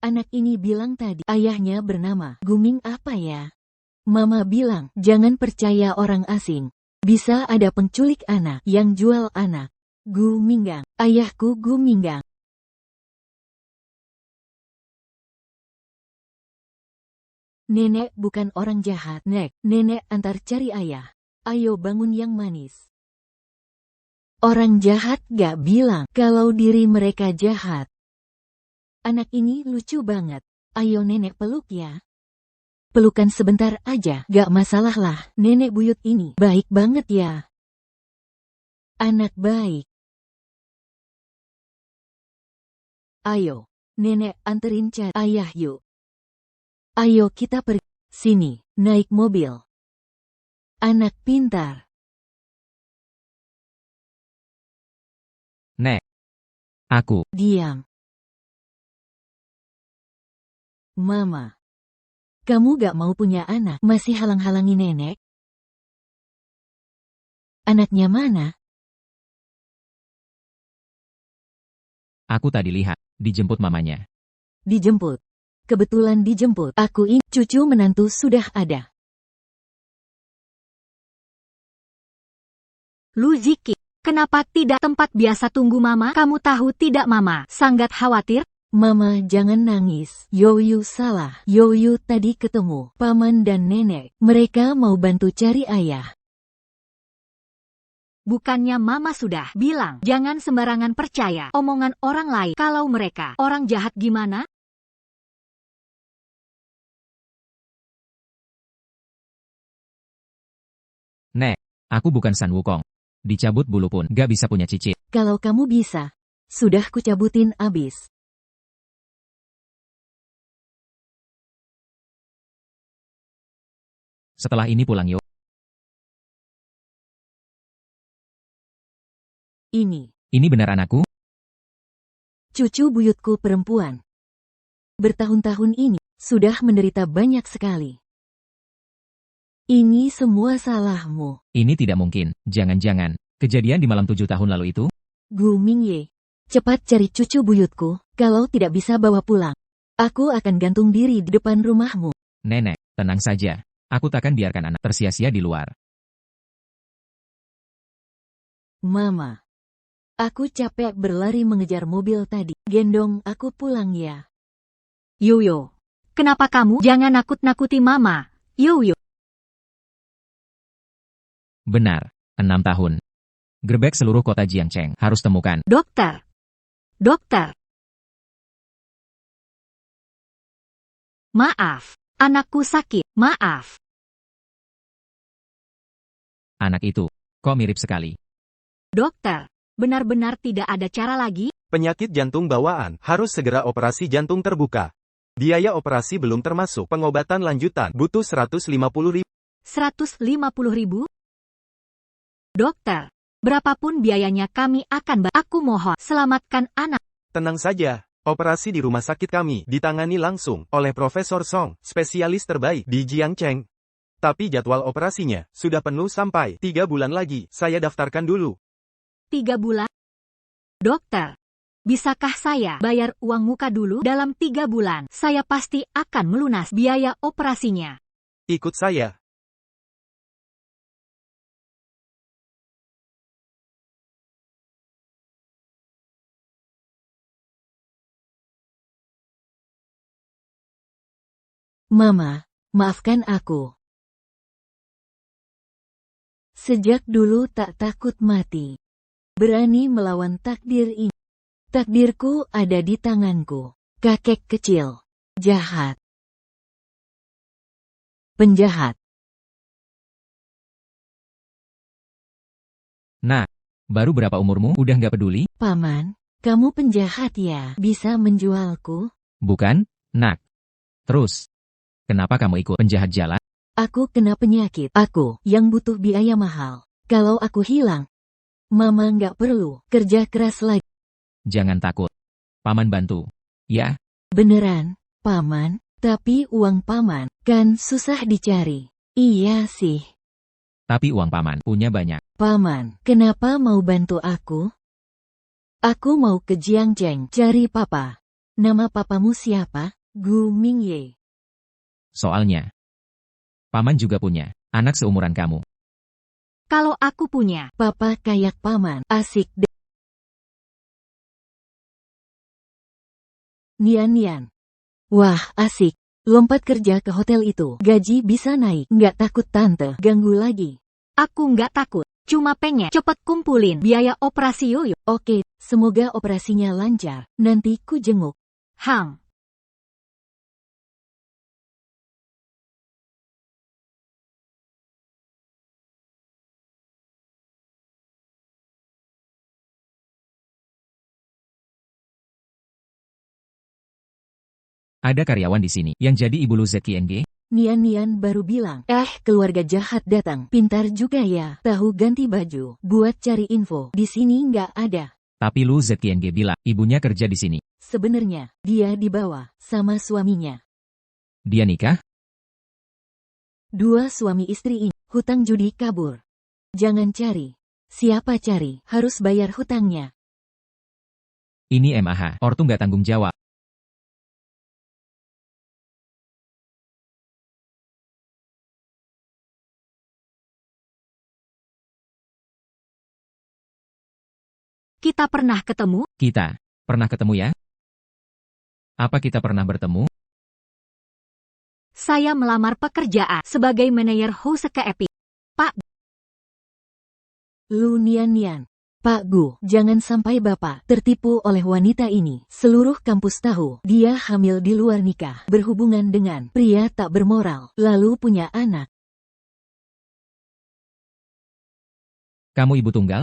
Anak ini bilang tadi ayahnya bernama Guming apa ya? Mama bilang jangan percaya orang asing. Bisa ada penculik anak yang jual anak. Guminggang, ayahku Guminggang. Nenek bukan orang jahat, Nek. Nenek antar cari ayah. Ayo bangun yang manis. Orang jahat gak bilang kalau diri mereka jahat. Anak ini lucu banget. Ayo nenek peluk ya. Pelukan sebentar aja, gak masalah lah. Nenek buyut ini baik banget ya. Anak baik. Ayo, nenek anterin cari ayah yuk. Ayo kita pergi. Sini, naik mobil. Anak pintar. Nek. Aku. Diam. Mama. Kamu gak mau punya anak, masih halang-halangi nenek? Anaknya mana? Aku tadi lihat, dijemput mamanya. Dijemput. Kebetulan dijemput. Aku ini, cucu menantu sudah ada. Lu Ziki, kenapa tidak tempat biasa tunggu mama? Kamu tahu tidak mama, sangat khawatir. Mama jangan nangis. Yoyu salah. Yoyu tadi ketemu paman dan nenek. Mereka mau bantu cari ayah. Bukannya mama sudah bilang jangan sembarangan percaya omongan orang lain. Kalau mereka orang jahat gimana? Nek, aku bukan San Wukong. Dicabut bulu pun gak bisa punya cicit. Kalau kamu bisa, sudah kucabutin abis. Setelah ini pulang yuk. Ini benar anakku? Cucu buyutku perempuan. Bertahun-tahun ini, sudah menderita banyak sekali. Ini semua salahmu. Ini tidak mungkin. Jangan-jangan, kejadian di malam 7 tahun lalu itu? Guming Ye. Cepat cari cucu buyutku, kalau tidak bisa bawa pulang. Aku akan gantung diri di depan rumahmu. Nenek, tenang saja. Aku takkan biarkan anak tersia-sia di luar. Mama. Aku capek berlari mengejar mobil tadi. Gendong aku pulang ya. Yoyo, kenapa kamu jangan nakut-nakuti mama? Yoyo. Benar, 6 tahun. Gerbek seluruh kota Jiangcheng harus temukan. Dokter. Dokter. Maaf, anakku sakit. Maaf. Anak itu, kok mirip sekali? Dokter, benar-benar tidak ada cara lagi? Penyakit jantung bawaan, harus segera operasi jantung terbuka. Biaya operasi belum termasuk pengobatan lanjutan, butuh 150.000. 150.000? Dokter, berapapun biayanya kami akan Aku mohon, selamatkan anak. Tenang saja, operasi di rumah sakit kami ditangani langsung oleh Profesor Song, spesialis terbaik di Jiangcheng. Tapi jadwal operasinya sudah penuh sampai 3 bulan lagi. Saya daftarkan dulu. 3 bulan? Dokter, bisakah saya bayar uang muka dulu? Dalam 3 bulan, saya pasti akan melunas biaya operasinya. Ikut saya. Mama, maafkan aku. Sejak dulu tak takut mati. Berani melawan takdir ini. Takdirku ada di tanganku. Kakek kecil. Jahat. Penjahat. Nah, baru berapa umurmu? Udah nggak peduli? Paman, kamu penjahat ya? Bisa menjualku? Bukan, nak. Terus, kenapa kamu ikut penjahat jalan? Aku kena penyakit. Aku yang butuh biaya mahal. Kalau aku hilang, Mama nggak perlu kerja keras lagi. Jangan takut. Paman bantu. Ya? Beneran, Paman. Tapi uang Paman kan susah dicari. Iya sih. Tapi uang paman punya banyak. Paman, kenapa mau bantu aku? Aku mau ke Jiangcheng cari papa. Nama papamu siapa? Gu Mingye. Soalnya, paman juga punya anak seumuran kamu. Kalau aku punya, Papa kayak paman. Asik deh. Nian. Wah, asik. Lompat kerja ke hotel itu. Gaji bisa naik. Nggak takut tante ganggu lagi. aku nggak takut. Cuma pengen cepet kumpulin biaya operasi Yoyo. Oke, semoga operasinya lancar. Nanti ku jenguk. Hang. Ada karyawan di sini yang jadi ibu Lu ZQNG? Nian baru bilang, keluarga jahat datang. Pintar juga ya, tahu ganti baju. Buat cari info, di sini nggak ada. Tapi Lu ZQNG bilang, ibunya kerja di sini. Sebenarnya, dia dibawa sama suaminya. Dia nikah? Dua suami istri ini, hutang judi kabur. Jangan cari. Siapa cari, harus bayar hutangnya. Ini MAH, ortu nggak tanggung jawab. Kita pernah ketemu? Kita pernah ketemu ya? Apa kita pernah bertemu? Saya melamar pekerjaan sebagai manajer Houseke Epic. Pak. Lu Nian. Pak Gu, jangan sampai Bapak tertipu oleh wanita ini. Seluruh kampus tahu dia hamil di luar nikah, berhubungan dengan pria tak bermoral, lalu punya anak. Kamu ibu tunggal?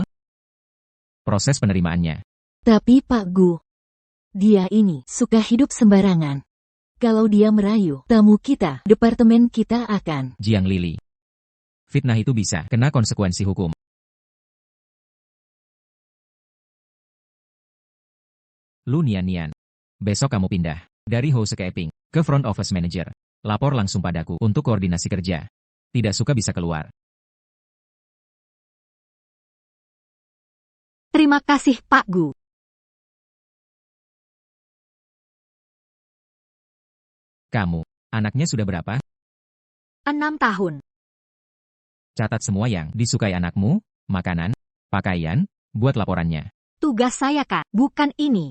Proses penerimaannya. Tapi Pak Gu, dia ini suka hidup sembarangan. Kalau dia merayu tamu kita, departemen kita akan... Jiang Lili. Fitnah itu bisa kena konsekuensi hukum. Lu Nian. Besok kamu pindah dari Houseke Epic ke front office manager. Lapor langsung padaku untuk koordinasi kerja. Tidak suka bisa keluar. Terima kasih Pak Gu. Kamu, anaknya sudah berapa? 6 tahun. Catat semua yang disukai anakmu, makanan, pakaian, buat laporannya. Tugas saya Kak, bukan ini.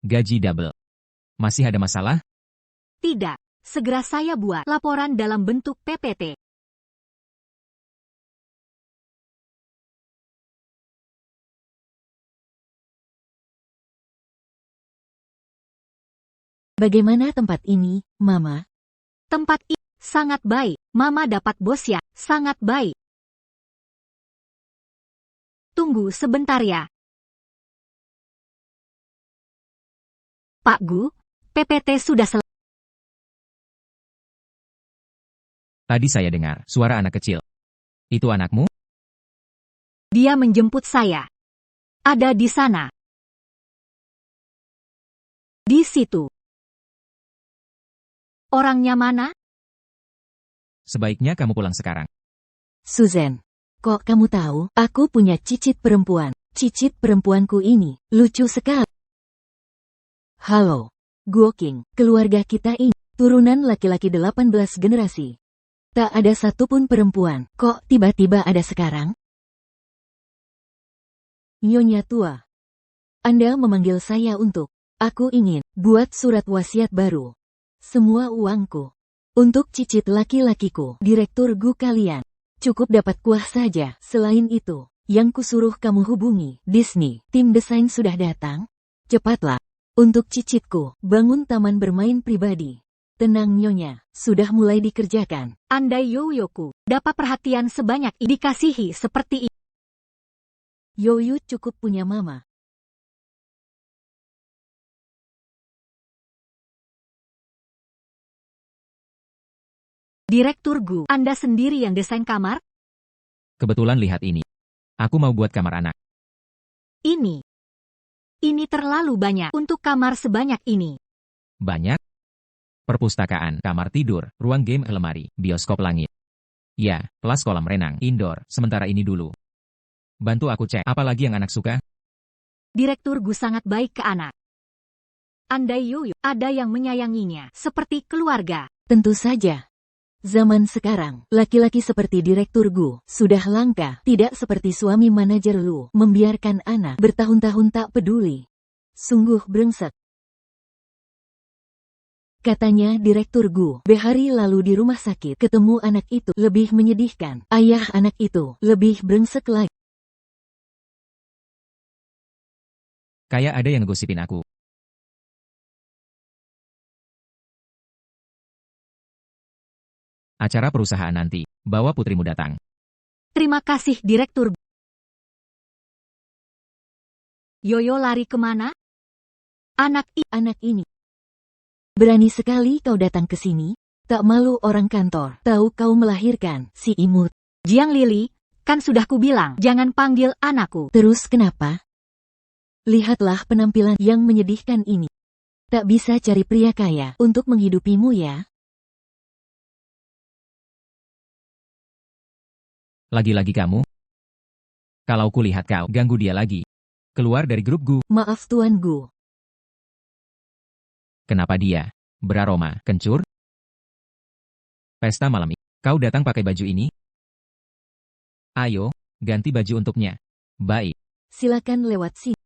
Gaji double. Masih ada masalah? Tidak. Segera saya buat laporan dalam bentuk PPT. Bagaimana tempat ini, Mama? Tempat ini sangat baik. Mama dapat bos ya, sangat baik. Tunggu sebentar ya. Pak Gu, PPT sudah selesai. Tadi saya dengar suara anak kecil. Itu anakmu? Dia menjemput saya. Ada di sana. Di situ. Orangnya mana? Sebaiknya kamu pulang sekarang. Susan, kok kamu tahu? Aku punya cicit perempuan. Cicit perempuanku ini lucu sekali. Halo, Guoking, keluarga kita ini turunan laki-laki 18 generasi. Tak ada satupun perempuan. Kok tiba-tiba ada sekarang? Nyonya tua. Anda memanggil saya untuk... Aku ingin buat surat wasiat baru. Semua uangku. Untuk cicit laki-lakiku, direktur Gu kalian. Cukup dapat kuah saja. Selain itu, yang kusuruh kamu hubungi, Disney, tim desain sudah datang. Cepatlah. Untuk cicitku, bangun taman bermain pribadi. Tenang Nyonya, sudah mulai dikerjakan. Andai Yoyoku dapat perhatian sebanyak ini, dikasihi seperti ini. Yoyo cukup punya mama. Direktur Gu, Anda sendiri yang desain kamar? Kebetulan lihat ini. Aku mau buat kamar anak. Ini terlalu banyak untuk kamar sebanyak ini. Banyak? Perpustakaan, kamar tidur, ruang game, lemari, bioskop langit. Ya, kelas kolam renang, indoor, sementara ini dulu. Bantu aku cek, apa lagi yang anak suka? Direktur Gu sangat baik ke anak. Andai Yuyu ada yang menyayanginya seperti keluarga. Tentu saja. Zaman sekarang, laki-laki seperti Direktur Gu sudah langka, tidak seperti suami manajer Lu, membiarkan anak bertahun-tahun tak peduli. Sungguh brengsek. Katanya Direktur Gu, hari lalu di rumah sakit, ketemu anak itu, lebih menyedihkan. Ayah anak itu, lebih brengsek lagi. Kayak ada yang ngegosipin aku. Acara perusahaan nanti, bawa putrimu datang. Terima kasih Direktur. Yoyo lari kemana? Anak ini. Berani sekali kau datang ke sini? Tak malu orang kantor, tahu kau melahirkan, si imut. Jiang Lili, kan sudah kubilang, jangan panggil anakku. Terus kenapa? Lihatlah penampilan yang menyedihkan ini. Tak bisa cari pria kaya untuk menghidupimu ya? Lagi-lagi kamu? Kalau kulihat kau ganggu dia lagi. Keluar dari grup Gu. Maaf Tuan Gu. Kenapa dia beraroma kencur? Pesta malam ini. Kau datang pakai baju ini? Ayo, ganti baju untuknya. Baik. Silakan lewat sini.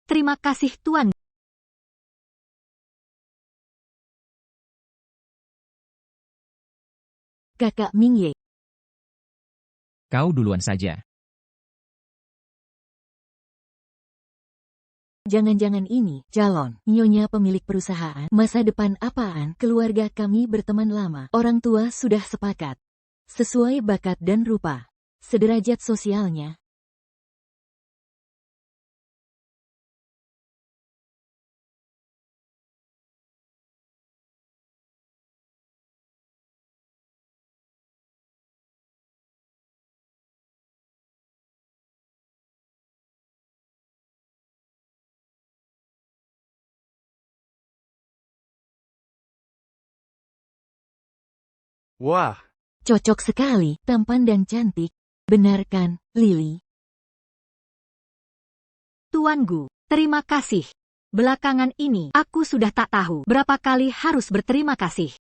Terima kasih Tuan. Kakak Mingye. Kau duluan saja. Jangan-jangan ini, calon, nyonya pemilik perusahaan, masa depan apaan, keluarga kami berteman lama, orang tua sudah sepakat. Sesuai bakat dan rupa. Sederajat sosialnya. Wah, Cocok sekali, tampan dan cantik. Benar kan, Lily? Tuan Gu, terima kasih. Belakangan ini, aku sudah tak tahu berapa kali harus berterima kasih.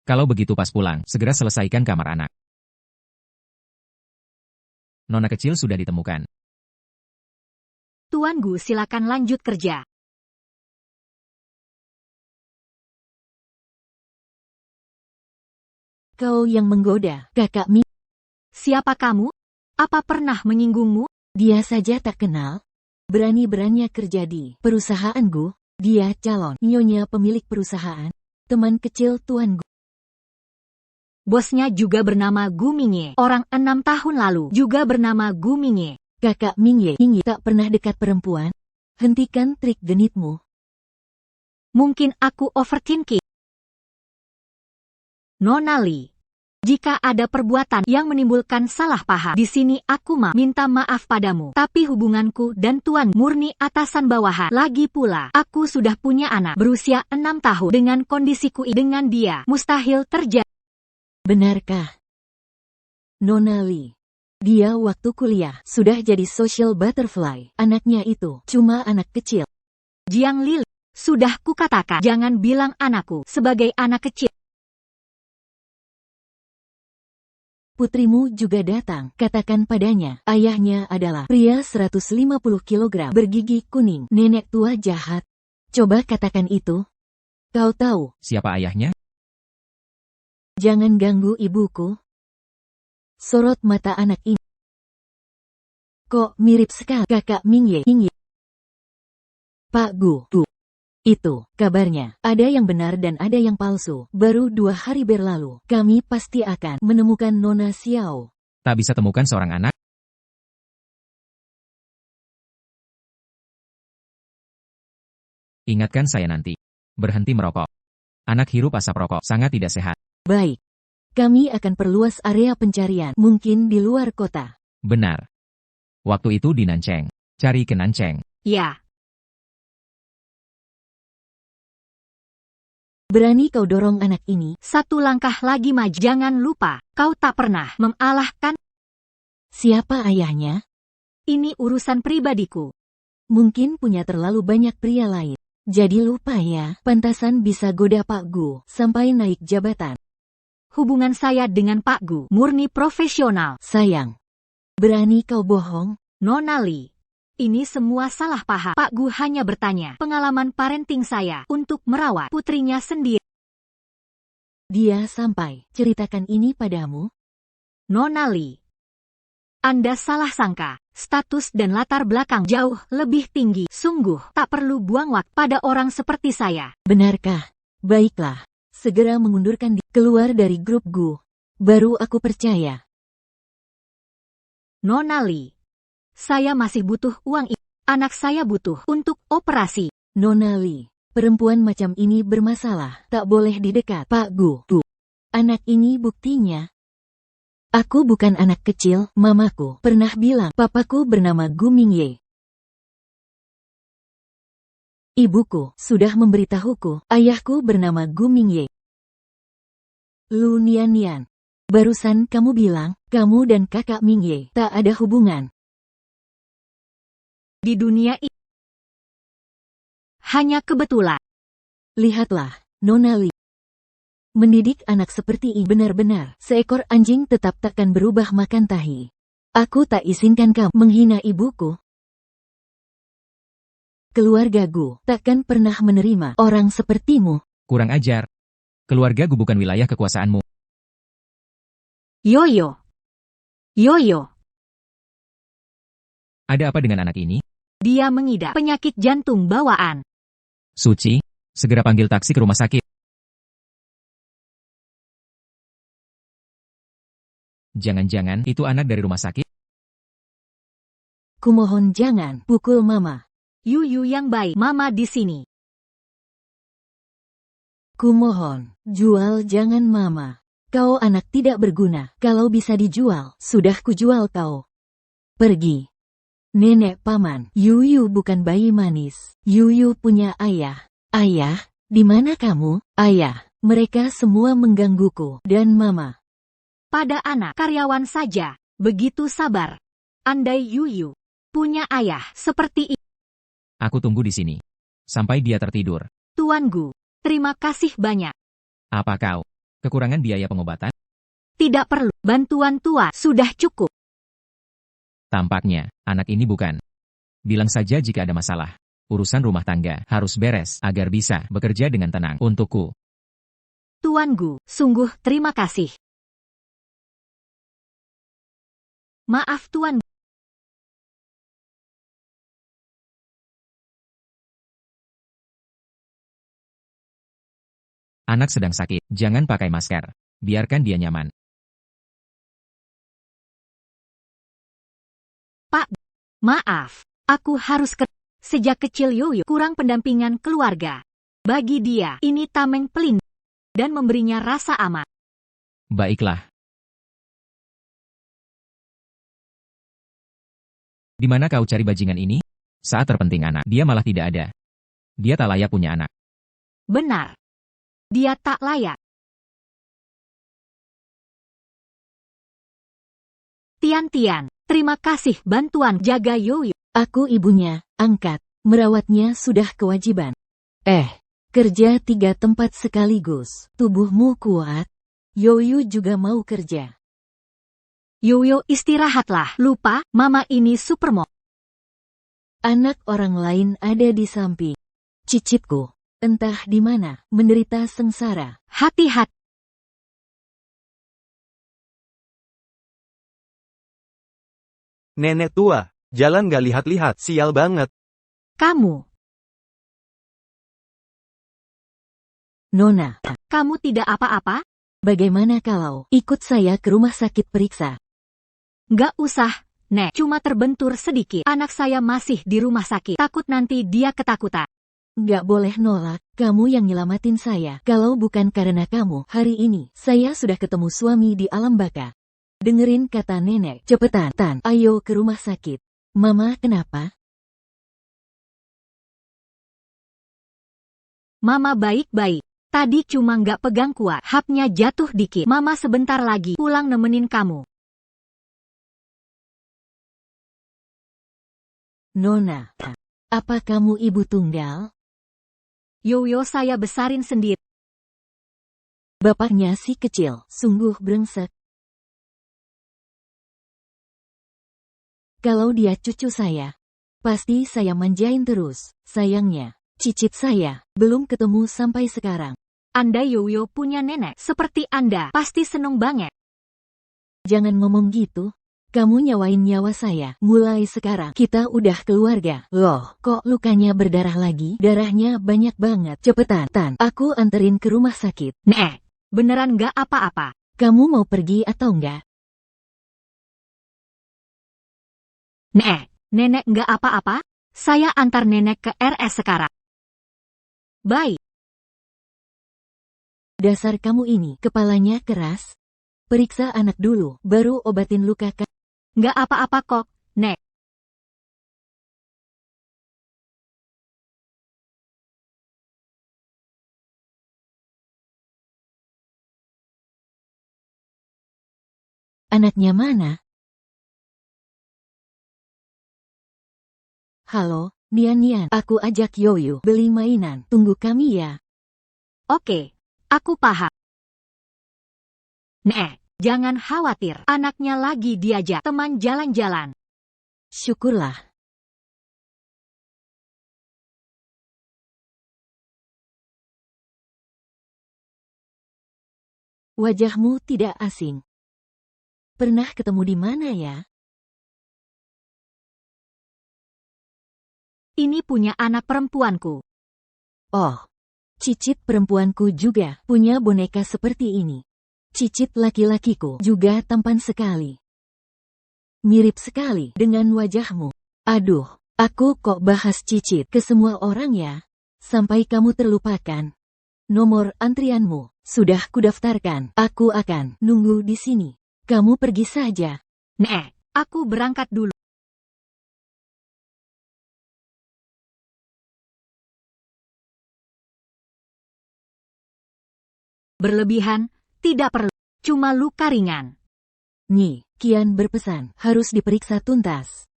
Kalau begitu pas pulang, segera selesaikan kamar anak. Nona kecil sudah ditemukan. Tuan Gu silakan lanjut kerja. Kau yang menggoda, kakak Mi. Siapa kamu? Apa pernah menyinggungmu? Dia saja tak kenal. Berani-beraninya kerja di perusahaanku. Dia calon nyonya pemilik perusahaan. Teman kecil Tuan Gu. Bosnya juga bernama Gu Mingye. Orang 6 tahun lalu juga bernama Gu Mingye. Kakak Mingye tak pernah dekat perempuan. Hentikan trik genitmu. Mungkin aku overthinking. Nona Li, jika ada perbuatan yang menimbulkan salah paham di sini, aku minta maaf padamu. Tapi hubunganku dan Tuan murni atasan bawahan. Lagi pula, aku sudah punya anak berusia 6 tahun. Dengan kondisiku dengan dia, mustahil terjadi. Benarkah? Nona Li. Dia waktu kuliah sudah jadi social butterfly. Anaknya itu cuma anak kecil. Jiang Li, sudah kukatakan jangan bilang anakku sebagai anak kecil. Putrimu juga datang, katakan padanya, ayahnya adalah pria 150 kg bergigi kuning, nenek tua jahat. Coba katakan itu. Kau tahu Siapa ayahnya? Jangan ganggu ibuku. Sorot mata anak ini. Kok mirip sekali kakak Mingye. Pak Gu. Itu, kabarnya, ada yang benar dan ada yang palsu. Baru 2 hari berlalu, kami pasti akan menemukan Nona Xiao. Tak bisa temukan seorang anak? Ingatkan saya nanti. Berhenti merokok. Anak hirup asap rokok sangat tidak sehat. Baik. Kami akan perluas area pencarian, mungkin di luar kota. Benar. Waktu itu di Nancheng. Cari ke Nancheng. Ya. Berani kau dorong anak ini? 1 langkah lagi maju. Jangan lupa, kau tak pernah mengalahkan. Siapa ayahnya? Ini urusan pribadiku. Mungkin punya terlalu banyak pria lain. Jadi lupa ya, pantasan bisa goda Pak Gu sampai naik jabatan. Hubungan saya dengan Pak Gu murni profesional. Sayang, berani kau bohong? Nona Li, ini semua salah paham. Pak Gu hanya bertanya pengalaman parenting saya untuk merawat putrinya sendiri. Dia sampai ceritakan ini padamu? Nona Li, Anda salah sangka. Status dan latar belakang jauh lebih tinggi. Sungguh tak perlu buang waktu pada orang seperti saya. Benarkah? Baiklah, segera mengundurkan diri. Keluar dari grup Gu. Baru aku percaya. Nona Li, saya masih butuh uang ini. Anak saya butuh untuk operasi. Nona Li, perempuan macam ini bermasalah. Tak boleh didekat. Pak Gu. Anak ini buktinya. Aku bukan anak kecil, mamaku pernah bilang papaku bernama Gu Mingye. Ibuku sudah memberitahuku, ayahku bernama Gu Mingye. Lu Nian, barusan kamu bilang, kamu dan kakak Mingye tak ada hubungan. Di dunia ini, hanya kebetulan. Lihatlah, Nona Li. Mendidik anak seperti ini benar-benar seekor anjing tetap takkan berubah makan tahi. Aku tak izinkan kamu menghina ibuku. Keluarga Gu takkan pernah menerima orang sepertimu. Kurang ajar. Keluarga Gu bukan wilayah kekuasaanmu. Yoyo. Ada apa dengan anak ini? Dia mengidap penyakit jantung bawaan. Suci, segera panggil taksi ke rumah sakit. Jangan-jangan itu anak dari rumah sakit? Kumohon jangan pukul mama. Yuyu yang baik, mama di sini. Kumohon, jual jangan mama. Kau anak tidak berguna, kalau bisa dijual, sudah kujual kau. Pergi. Nenek paman, Yuyu bukan bayi manis. Yuyu punya ayah. Ayah, di mana kamu? Ayah, mereka semua menggangguku, dan mama. Pada anak karyawan saja, begitu sabar. Andai Yuyu punya ayah seperti ini. Aku tunggu di sini. Sampai dia tertidur. Tuan Gu, terima kasih banyak. Apa kau? Kekurangan biaya pengobatan? Tidak perlu, bantuan tua sudah cukup. Tampaknya, anak ini bukan. Bilang saja jika ada masalah. Urusan rumah tangga harus beres agar bisa bekerja dengan tenang untukku. Tuan Gu, sungguh terima kasih. Maaf Tuan. Anak sedang sakit, jangan pakai masker. Biarkan dia nyaman. Pak, maaf, aku harus ke... Sejak kecil Yoyo kurang pendampingan keluarga. Bagi dia, ini tameng pelindung dan memberinya rasa aman. Baiklah. Di mana kau cari bajingan ini? Saat terpenting anak, dia malah tidak ada. Dia tak layak punya anak. Benar. Dia tak layak. Tian, terima kasih bantuan jaga Yoyo. Aku ibunya, angkat. Merawatnya sudah kewajiban. Kerja 3 tempat sekaligus. Tubuhmu kuat. Yoyo juga mau kerja. Yoyo istirahatlah. Lupa, mama ini supermodel. Anak orang lain ada di samping. Cicitku, entah di mana, menderita sengsara. Hati-hati. Nenek tua, jalan gak lihat-lihat, sial banget. Kamu. Nona, Kamu tidak apa-apa? bagaimana kalau ikut saya ke rumah sakit periksa? Gak usah, Nek. Cuma terbentur sedikit. Anak saya masih di rumah sakit. Takut nanti dia ketakutan. Gak boleh nolak, kamu yang nyelamatin saya. Kalau bukan karena kamu, hari ini, saya sudah ketemu suami di alam baka. Dengerin kata nenek, cepetan, ayo ke rumah sakit. Mama kenapa? Mama baik-baik. Tadi cuma gak pegang kuat. Hapnya jatuh dikit. Mama sebentar lagi pulang nemenin kamu. Nona, Apa kamu ibu tunggal? Yoyo saya besarin sendiri. Bapaknya si kecil, sungguh brengsek. Kalau dia cucu saya, pasti saya manjain terus. Sayangnya, cicit saya belum ketemu sampai sekarang. Anda Yoyo punya nenek seperti Anda, pasti seneng banget. Jangan ngomong gitu. Kamu nyawain nyawa saya. Mulai sekarang, kita udah keluarga. Loh, kok lukanya berdarah lagi? Darahnya banyak banget. Cepetan, Tan. Aku anterin ke rumah sakit. Nek, beneran nggak apa-apa? Kamu mau pergi atau enggak? Nek, nenek nggak apa-apa? Saya antar nenek ke RS sekarang. Baik. Dasar kamu ini, kepalanya keras. Periksa anak dulu, baru obatin luka. Nggak apa-apa kok, Nek. Anaknya mana? Halo, Nian, aku ajak Yoyo beli mainan. Tunggu kami ya. Oke, aku paham. Nek, jangan khawatir. Anaknya lagi diajak teman jalan-jalan. Syukurlah. Wajahmu tidak asing. Pernah ketemu di mana ya? Ini punya anak perempuanku. Oh, cicit perempuanku juga punya boneka seperti ini. Cicit laki-lakiku juga tampan sekali. Mirip sekali dengan wajahmu. Aduh, aku kok bahas cicit ke semua orang ya? Sampai kamu terlupakan. Nomor antrianmu sudah kudaftarkan. Aku akan nunggu di sini. Kamu pergi saja. Nek, aku berangkat dulu. Berlebihan, tidak perlu. Cuma luka ringan. Nih, Kian berpesan, harus diperiksa tuntas.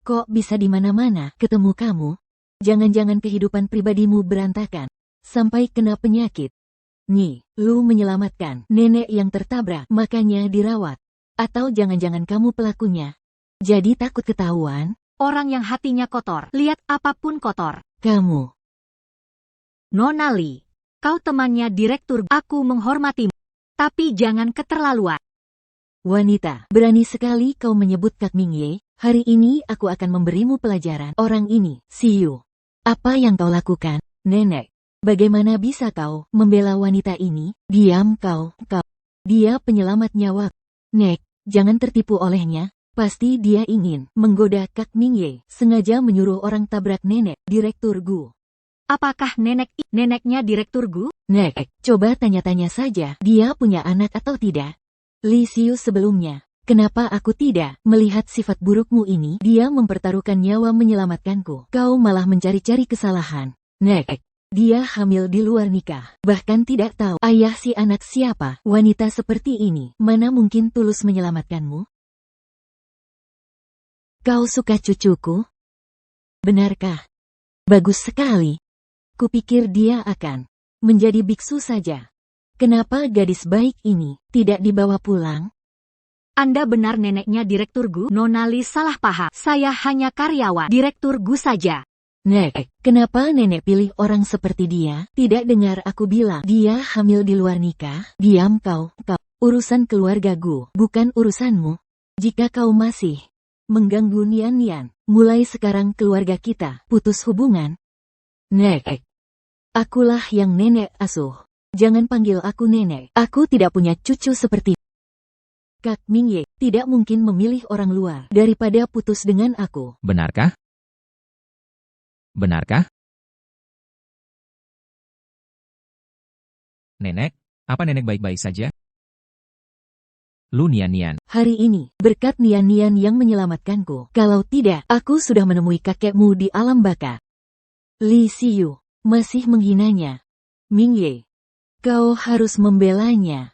Kok bisa di mana-mana ketemu kamu? Jangan-jangan kehidupan pribadimu berantakan. Sampai kena penyakit. Nih, lu menyelamatkan nenek yang tertabrak, makanya dirawat. Atau jangan-jangan kamu pelakunya. Jadi takut ketahuan? Orang yang hatinya kotor, lihat apapun kotor. Kamu. Nona Lee, kau temannya direktur. Aku menghormatimu. Tapi jangan keterlaluan. Wanita, berani sekali kau menyebut Kak Mingye. Hari ini aku akan memberimu pelajaran. Orang ini, see you. Apa yang kau lakukan, nenek? Bagaimana bisa kau membela wanita ini? Diam kau. Dia penyelamat nyawa. Nek, jangan tertipu olehnya. Pasti dia ingin menggoda Kak Mingye. Sengaja menyuruh orang tabrak nenek, direktur Gu. Apakah neneknya direktur Gu? Nek, coba tanya-tanya saja. Dia punya anak atau tidak? Li Xiu sebelumnya. Kenapa aku tidak melihat sifat burukmu ini? Dia mempertaruhkan nyawa menyelamatkanku. Kau malah mencari-cari kesalahan. Nek, dia hamil di luar nikah. Bahkan tidak tahu ayah si anak siapa. Wanita seperti ini, mana mungkin tulus menyelamatkanmu? Kau suka cucuku? Benarkah? Bagus sekali. Kupikir dia akan menjadi biksu saja. Kenapa gadis baik ini tidak dibawa pulang? Anda benar neneknya direktur Gu? Nona Lee salah paham. Saya hanya karyawan direktur Gu saja. Nek, kenapa nenek pilih orang seperti dia? Tidak dengar aku bilang dia hamil di luar nikah? Diam kau. Urusan keluarga Gu, bukan urusanmu. Jika kau masih mengganggu Nian, mulai sekarang keluarga kita putus hubungan. Nek, akulah yang nenek asuh. Jangan panggil aku nenek. Aku tidak punya cucu seperti Kak Mingye. Tidak mungkin memilih orang luar daripada putus dengan aku. Benarkah? Benarkah? Nenek, apa nenek baik-baik saja? Lu Nian. Hari ini, berkat Nian yang menyelamatkanku. Kalau tidak, aku sudah menemui kakekmu di alam baka. Li Xiu masih menghinanya. Mingye, kau harus membelanya.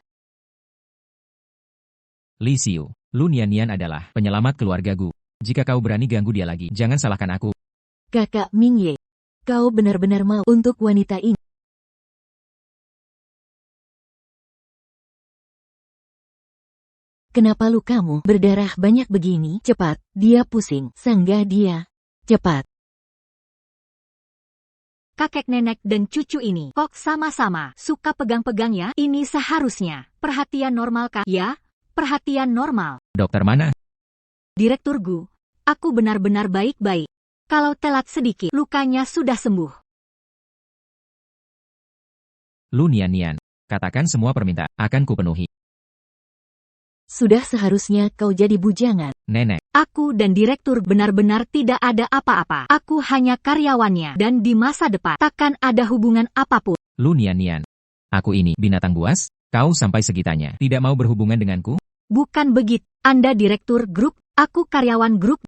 Li Xiu, Lu Nian adalah penyelamat keluarga Gu. Jika kau berani ganggu dia lagi, jangan salahkan aku. Kakak Mingye, kau benar-benar mau untuk wanita ini. Kenapa lukamu berdarah banyak begini? Cepat, dia pusing. Sanggah dia. Cepat. Kakek nenek dan cucu ini kok sama-sama suka pegang-pegang ya? Ini seharusnya perhatian normal kah? Ya, perhatian normal. Dokter mana? Direktur Gu, aku benar-benar baik-baik. Kalau telat sedikit, lukanya sudah sembuh. Lu Nian, katakan semua permintaan akan kupenuhi. Sudah seharusnya kau jadi bujangan. Nenek, Aku dan direktur benar-benar tidak ada apa-apa. Aku hanya karyawannya dan di masa depan takkan ada hubungan apapun. Lu Nian. Aku ini binatang buas, kau sampai segitanya. Tidak mau berhubungan denganku? Bukan begitu. Anda direktur grup, aku karyawan grup.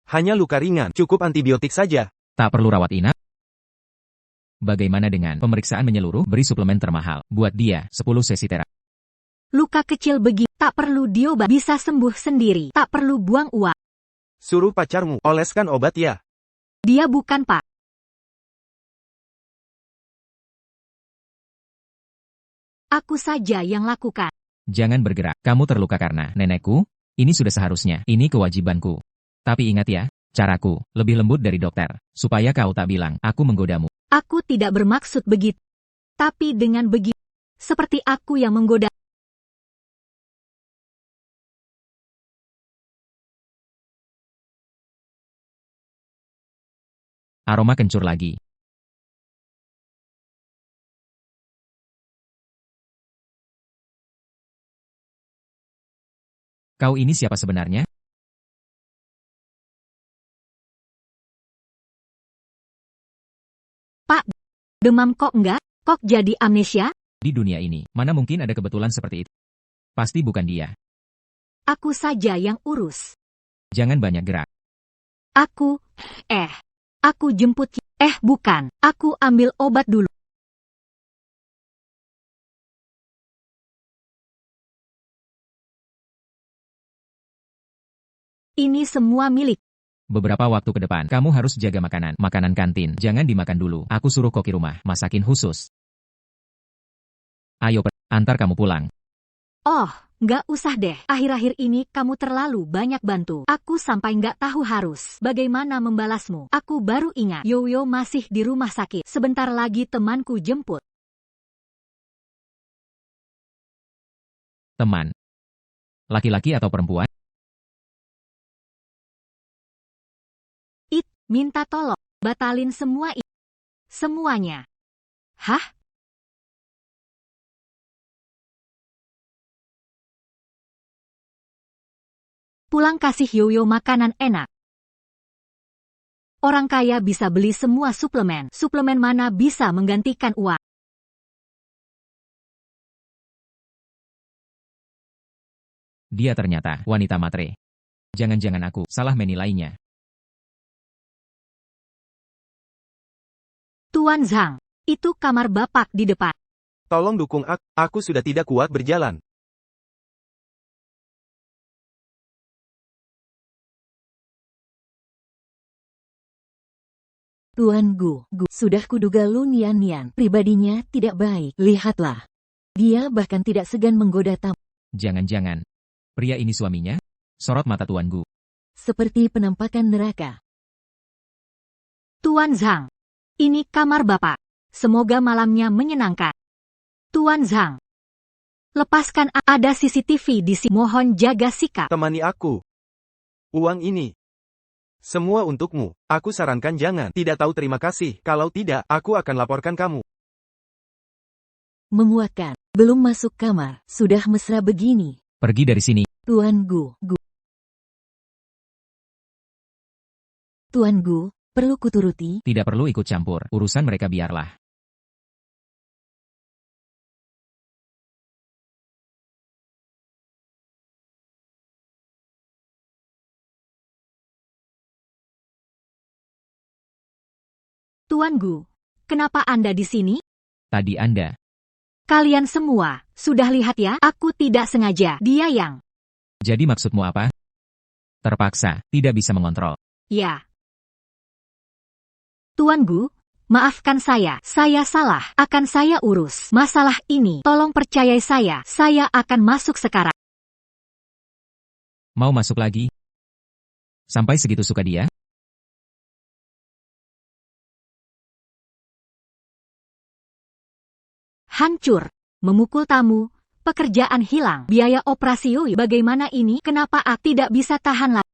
Hanya luka ringan, cukup antibiotik saja. Tak perlu rawat inap? Bagaimana dengan pemeriksaan menyeluruh? Beri suplemen termahal. Buat dia, 10 sesi terapi. Luka kecil begini, tak perlu diobat, bisa sembuh sendiri. Tak perlu buang uang. Suruh pacarmu oleskan obat ya. Dia bukan Pak. Aku saja yang lakukan. Jangan bergerak, kamu terluka karena nenekku? Ini sudah seharusnya, ini kewajibanku. Tapi ingat ya, caraku lebih lembut dari dokter, supaya kau tak bilang aku menggodamu. Aku tidak bermaksud begitu. Tapi dengan begitu, seperti aku yang menggoda. Aroma kencur lagi. Kau ini siapa sebenarnya? Pak, demam kok enggak? Kok jadi amnesia? Di dunia ini, mana mungkin ada kebetulan seperti itu? Pasti bukan dia. Aku saja yang urus. Jangan banyak gerak. Aku jemput. Bukan, aku ambil obat dulu. Ini semua milik. Beberapa waktu ke depan, kamu harus jaga makanan kantin. Jangan dimakan dulu. Aku suruh koki rumah, masakin khusus. Ayo, antar kamu pulang. Oh, nggak usah deh. Akhir-akhir ini kamu terlalu banyak bantu. Aku sampai nggak tahu harus bagaimana membalasmu. Aku baru ingat, Yoyo masih di rumah sakit. Sebentar lagi temanku jemput. Teman. Laki-laki atau perempuan? Minta tolong, batalin semua ini. Semuanya. Hah? Pulang kasih Yoyo makanan enak. Orang kaya bisa beli semua suplemen. Suplemen mana bisa menggantikan uang? Dia ternyata wanita matre. Jangan-jangan aku salah menilainya. Tuan Zhang, itu kamar Bapak di depan. Tolong dukung aku sudah tidak kuat berjalan. Tuan Gu, sudah kuduga Lu Nian pribadinya tidak baik. Lihatlah. Dia bahkan tidak segan menggoda tamu. Jangan-jangan. Pria ini suaminya? Sorot mata Tuan Gu. Seperti penampakan neraka. Tuan Zhang, ini kamar Bapak. Semoga malamnya menyenangkan. Tuan Zhang, lepaskan, ada CCTV di sini. Mohon jaga sikap. Temani aku. Uang ini. Semua untukmu. Aku sarankan jangan. Tidak tahu terima kasih. Kalau tidak, aku akan laporkan kamu. Menguatkan. Belum masuk kamar. Sudah mesra begini. Pergi dari sini. Tuan Gu. Tuan Gu, perlu kuturuti? Tidak perlu ikut campur. Urusan mereka biarlah. Tuan Gu, kenapa Anda di sini? Tadi Anda. Kalian semua, sudah lihat ya, aku tidak sengaja, dia yang. Jadi maksudmu apa? Terpaksa, tidak bisa mengontrol. Ya. Tuan Gu, maafkan saya salah, akan saya urus. Masalah ini, tolong percayai saya akan masuk sekarang. Mau masuk lagi? Sampai segitu suka dia? Hancur, memukul tamu, pekerjaan hilang, biaya operasi. Bagaimana ini? Kenapa aku tidak bisa tahan lagi?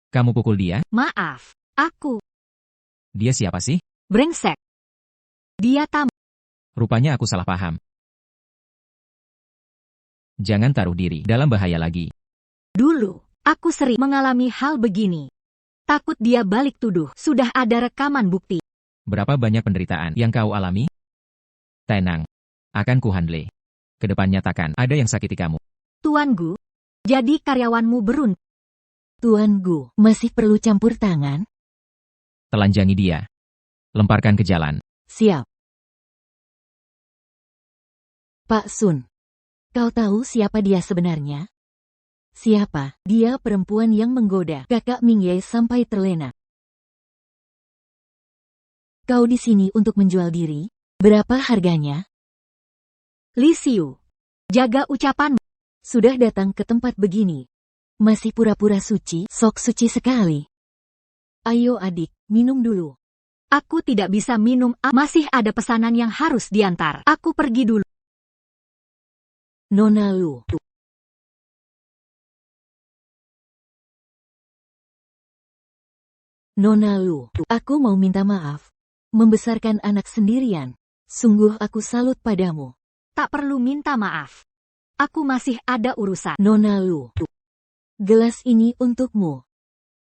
Kamu pukul dia? Maaf, aku, Dia siapa sih? brengsek. Dia tamu. Rupanya aku salah paham. Jangan taruh diri dalam bahaya lagi. Dulu, aku sering mengalami hal begini. Takut dia balik tuduh, sudah ada rekaman bukti. Berapa banyak penderitaan yang kau alami? Tenang. Akan kuhandle. Kedepannya takkan ada yang sakiti kamu. Tuan Gu, jadi karyawanmu beruntung. Tuan Gu, masih perlu campur tangan? Telanjangi dia. Lemparkan ke jalan. Siap. Pak Sun, kau tahu siapa dia sebenarnya? Siapa? Dia perempuan yang menggoda kakak Mingye sampai terlena. Kau di sini untuk menjual diri? Berapa harganya? Li Xiu, jaga ucapanmu. Sudah datang ke tempat begini. Masih pura-pura suci, sok suci sekali. Ayo adik, minum dulu. Aku tidak bisa minum, masih ada pesanan yang harus diantar. Aku pergi dulu. Nona Lu. Nona Lu, aku mau minta maaf. Membesarkan anak sendirian. Sungguh aku salut padamu. Tak perlu minta maaf. Aku masih ada urusan. Nona Lu. Gelas ini untukmu.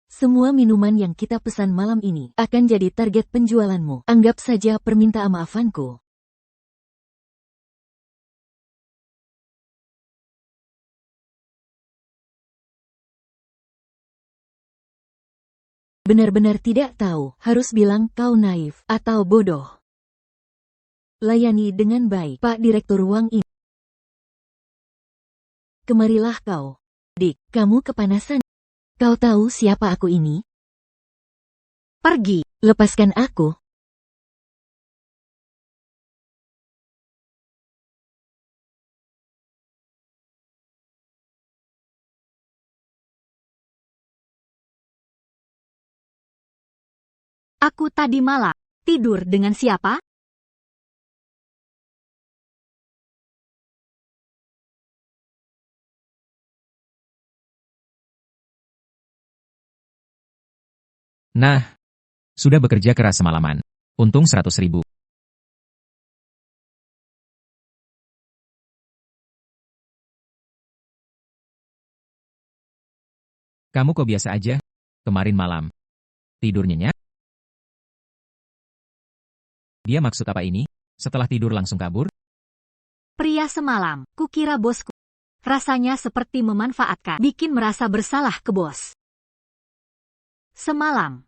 Semua minuman yang kita pesan malam ini akan jadi target penjualanmu. Anggap saja permintaan maafanku. Benar-benar tidak tahu, harus bilang kau naif atau bodoh. Layani dengan baik, Pak Direktur Wang ini. Kemarilah kau. Dik, kamu kepanasan. Kau tahu siapa aku ini? Pergi. Lepaskan aku. Aku tadi malam tidur dengan siapa? Nah, sudah bekerja keras semalaman. Untung 100.000. Kamu kok biasa aja? Kemarin malam. Tidur nyenyak? Dia maksud apa ini? Setelah tidur langsung kabur? Pria semalam, kukira bosku. Rasanya seperti memanfaatkan, bikin merasa bersalah ke bos. Semalam.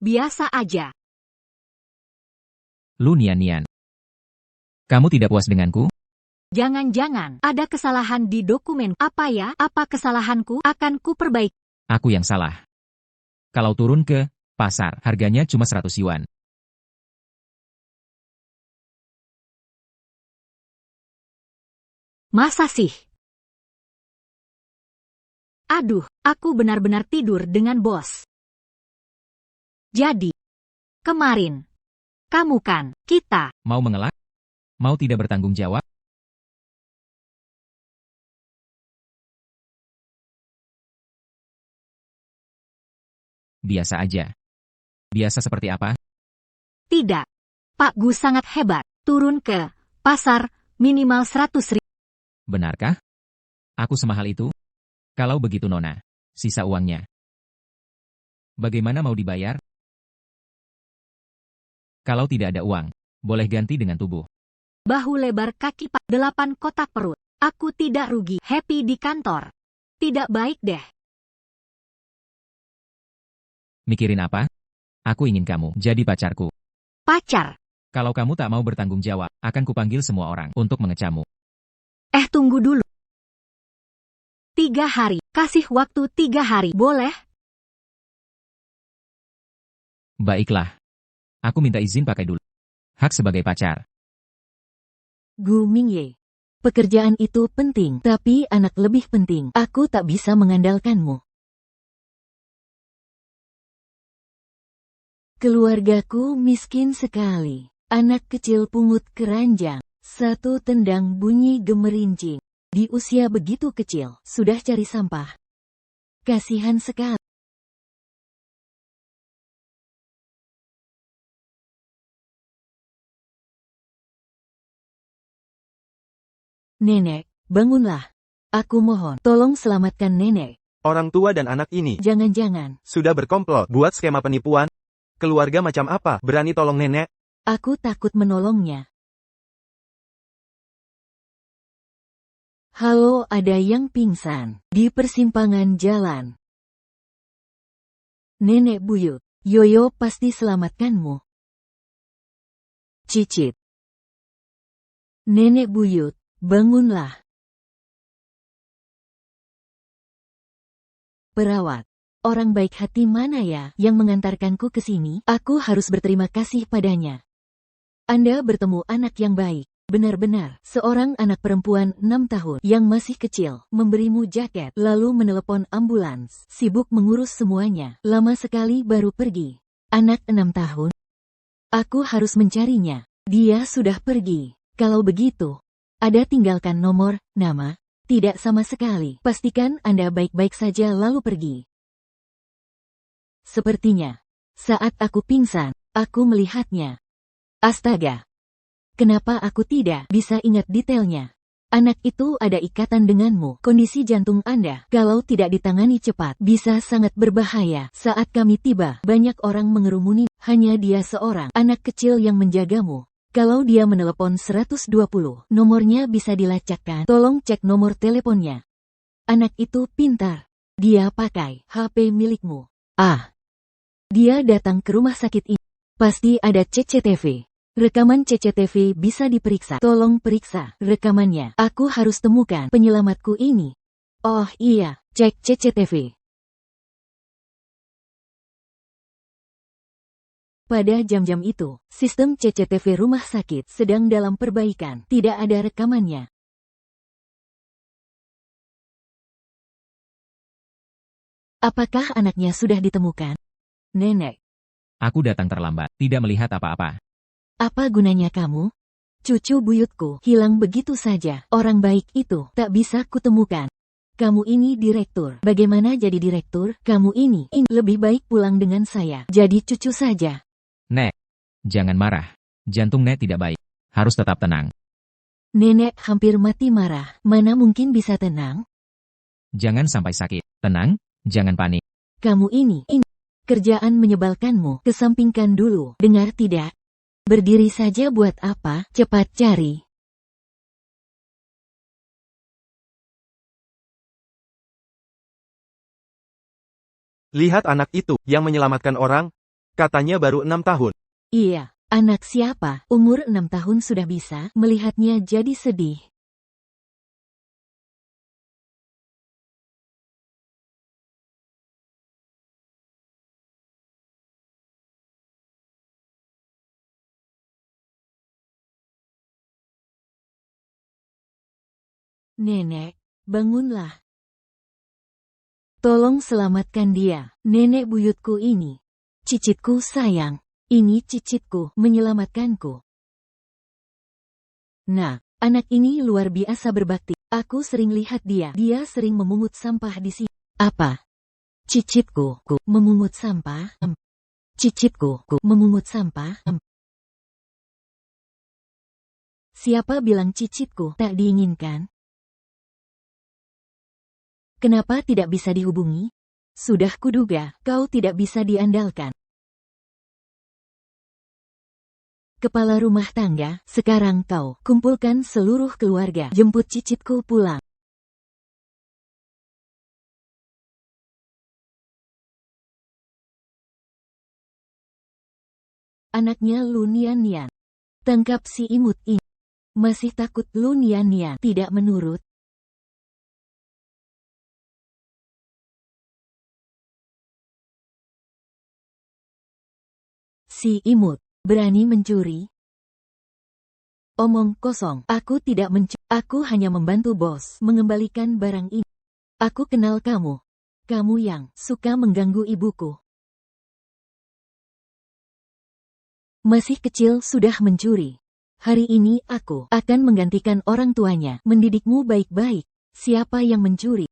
Biasa aja. Lu nian-nian. Kamu tidak puas denganku? Jangan-jangan ada kesalahan di dokumen. Apa ya? Apa kesalahanku? Akan ku perbaiki. Aku yang salah. Kalau turun ke pasar, harganya cuma 100 yuan. Masa sih? Aduh, aku benar-benar tidur dengan bos. Jadi, kemarin, kamu kan, kita. Mau mengelak? Mau tidak bertanggung jawab? Biasa aja. Biasa seperti apa? Tidak. Pak Gu sangat hebat. Turun ke pasar, minimal 100.000. Benarkah? Aku semahal itu? Kalau begitu Nona, sisa uangnya. Bagaimana mau dibayar? Kalau tidak ada uang, boleh ganti dengan tubuh. Bahu lebar kaki pak 8 kotak perut. Aku tidak rugi. Happy di kantor. Tidak baik deh. Mikirin apa? Aku ingin kamu jadi pacarku. pacar. Kalau kamu tak mau bertanggung jawab, akan kupanggil semua orang untuk mengecamu. Tunggu dulu. 3 hari. Kasih waktu 3 hari, boleh? Baiklah. Aku minta izin pakai dulu. Hak sebagai pacar. Gu Mingye. Pekerjaan itu penting, tapi anak lebih penting. Aku tak bisa mengandalkanmu. Keluargaku miskin sekali. Anak kecil pungut keranjang. Satu tendang bunyi gemerincing. Di usia begitu kecil, sudah cari sampah. Kasihan sekali. Nenek, bangunlah. Aku mohon, tolong selamatkan nenek. Orang tua dan anak ini Jangan-jangan. sudah berkomplot buat skema penipuan. Keluarga macam apa berani tolong nenek? Aku takut menolongnya. Halo, ada yang pingsan di persimpangan jalan. Nenek buyut, Yoyo pasti selamatkanmu. Cicit. Nenek buyut, bangunlah. Perawat. Orang baik hati mana ya yang mengantarkanku ke sini? Aku harus berterima kasih padanya. Anda bertemu anak yang baik. Benar-benar, seorang anak perempuan 6 tahun yang masih kecil, memberimu jaket, lalu menelepon ambulans, sibuk mengurus semuanya, lama sekali baru pergi. Anak 6 tahun? Aku harus mencarinya. Dia sudah pergi. Kalau begitu, ada tinggalkan nomor, nama? Tidak sama sekali. Pastikan Anda baik-baik saja lalu pergi. Sepertinya, saat aku pingsan, aku melihatnya. Astaga! Kenapa aku tidak bisa ingat detailnya? Anak itu ada ikatan denganmu. Kondisi jantung Anda, kalau tidak ditangani cepat, bisa sangat berbahaya. Saat kami tiba, banyak orang mengerumuni. Hanya dia seorang anak kecil yang menjagamu. Kalau dia menelepon 120, nomornya bisa dilacakkan. Tolong cek nomor teleponnya. Anak itu pintar. Dia pakai HP milikmu. Dia datang ke rumah sakit ini. Pasti ada CCTV. Rekaman CCTV bisa diperiksa. Tolong periksa rekamannya. Aku harus temukan penyelamatku ini. Oh iya, cek CCTV. Pada jam-jam itu, sistem CCTV rumah sakit sedang dalam perbaikan. Tidak ada rekamannya. Apakah anaknya sudah ditemukan? Nenek. Aku datang terlambat, tidak melihat apa-apa. Apa gunanya kamu? Cucu buyutku hilang begitu saja. Orang baik itu tak bisa kutemukan. Kamu ini direktur. Bagaimana jadi direktur? Kamu ini lebih baik pulang dengan saya. Jadi cucu saja. Nek, jangan marah. Jantung Nek tidak baik. Harus tetap tenang. Nenek hampir mati marah. Mana mungkin bisa tenang? Jangan sampai sakit. Tenang, jangan panik. Kamu ini. Kerjaan menyebalkanmu. Kesampingkan dulu. Dengar tidak? Berdiri saja buat apa? Cepat cari. Lihat anak itu yang menyelamatkan orang. Katanya baru 6 tahun. Iya, anak siapa? Umur 6 tahun sudah bisa melihatnya jadi sedih. Nenek, bangunlah. Tolong selamatkan dia, nenek buyutku ini. Cicitku sayang, ini cicitku menyelamatkanku. Nah, anak ini luar biasa berbakti. Aku sering lihat dia sering memungut sampah di sini. Apa? Cicitku, memungut sampah? Cicitku, memungut sampah? Siapa bilang cicitku tak diinginkan? Kenapa tidak bisa dihubungi? Sudah kuduga, kau tidak bisa diandalkan. Kepala rumah tangga, sekarang kau kumpulkan seluruh keluarga, jemput cicitku pulang. anaknya Lu Nian. Tangkap si imut ini. Masih takut Lu Nian tidak menurut? Si imut, berani mencuri? Omong kosong, aku tidak mencuri. Aku hanya membantu bos mengembalikan barang ini. Aku kenal kamu. Kamu yang suka mengganggu ibuku. Masih kecil sudah mencuri. Hari ini aku akan menggantikan orang tuanya. Mendidikmu baik-baik. Siapa yang mencuri?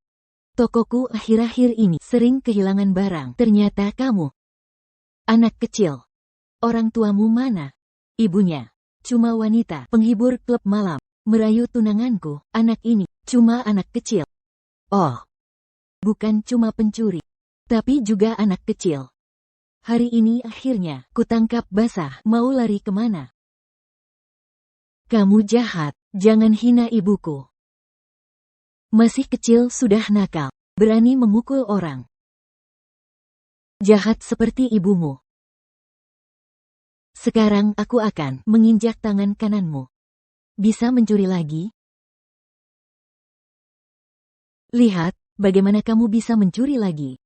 Tokoku akhir-akhir ini sering kehilangan barang. Ternyata kamu. Anak kecil. Orang tuamu mana? Ibunya. Cuma wanita, penghibur klub malam. Merayu tunanganku. Anak ini cuma anak kecil. Oh. Bukan cuma pencuri. Tapi juga anak kecil. Hari ini akhirnya kutangkap basah. Mau lari kemana? Kamu jahat. Jangan hina ibuku. Masih kecil sudah nakal. Berani memukul orang. Jahat seperti ibumu. Sekarang aku akan menginjak tangan kananmu. Bisa mencuri lagi? Lihat, bagaimana kamu bisa mencuri lagi.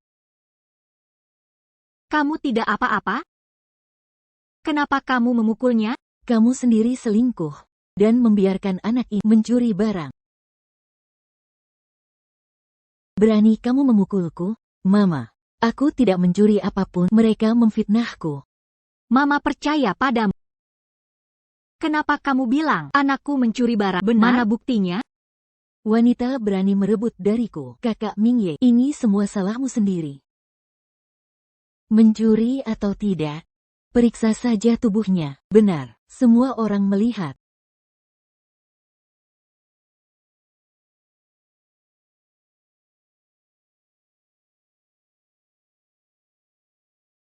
Kamu tidak apa-apa? Kenapa kamu memukulnya? Kamu sendiri selingkuh dan membiarkan anak ini mencuri barang. Berani kamu memukulku? Mama, aku tidak mencuri apapun. Mereka memfitnahku. Mama percaya padamu. Kenapa kamu bilang anakku mencuri barang? Benar? Mana buktinya? Wanita berani merebut dariku. Kakak Mingye, ini semua salahmu sendiri. Mencuri atau tidak? Periksa saja tubuhnya. Benar, semua orang melihat.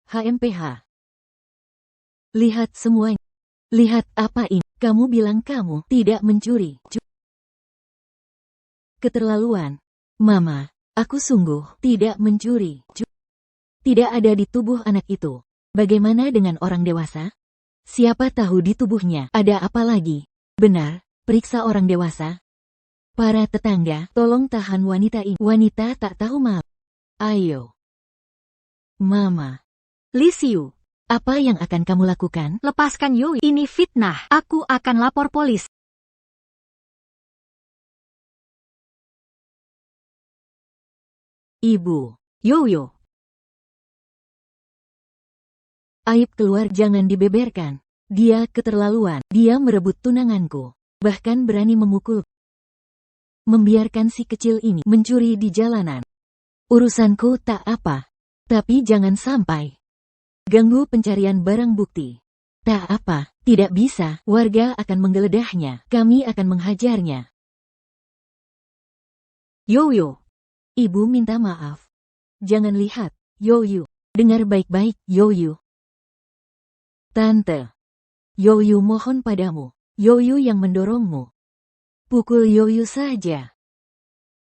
HMPH. Lihat semuanya. Lihat apa ini. Kamu bilang kamu tidak mencuri. Keterlaluan. Mama, aku sungguh tidak mencuri. Tidak ada di tubuh anak itu. Bagaimana dengan orang dewasa? Siapa tahu di tubuhnya ada apa lagi? Benar, periksa orang dewasa. Para tetangga, tolong tahan wanita ini. Wanita tak tahu malu. Ayo. Mama. Li Xiu. Apa yang akan kamu lakukan? Lepaskan Yoyo. Ini fitnah. Aku akan lapor polisi. Ibu. Yoyo. Aib keluar, jangan dibeberkan. Dia keterlaluan. Dia merebut tunanganku. Bahkan berani memukul. Membiarkan si kecil ini mencuri di jalanan. Urusanku tak apa. Tapi jangan sampai ganggu pencarian barang bukti. Tak apa, tidak bisa. Warga akan menggeledahnya. Kami akan menghajarnya. Yoyo. Ibu minta maaf. Jangan lihat, Yoyo. Dengar baik-baik, Yoyo. Tante. Yoyo mohon padamu. Yoyo yang mendorongmu. Pukul Yoyo saja.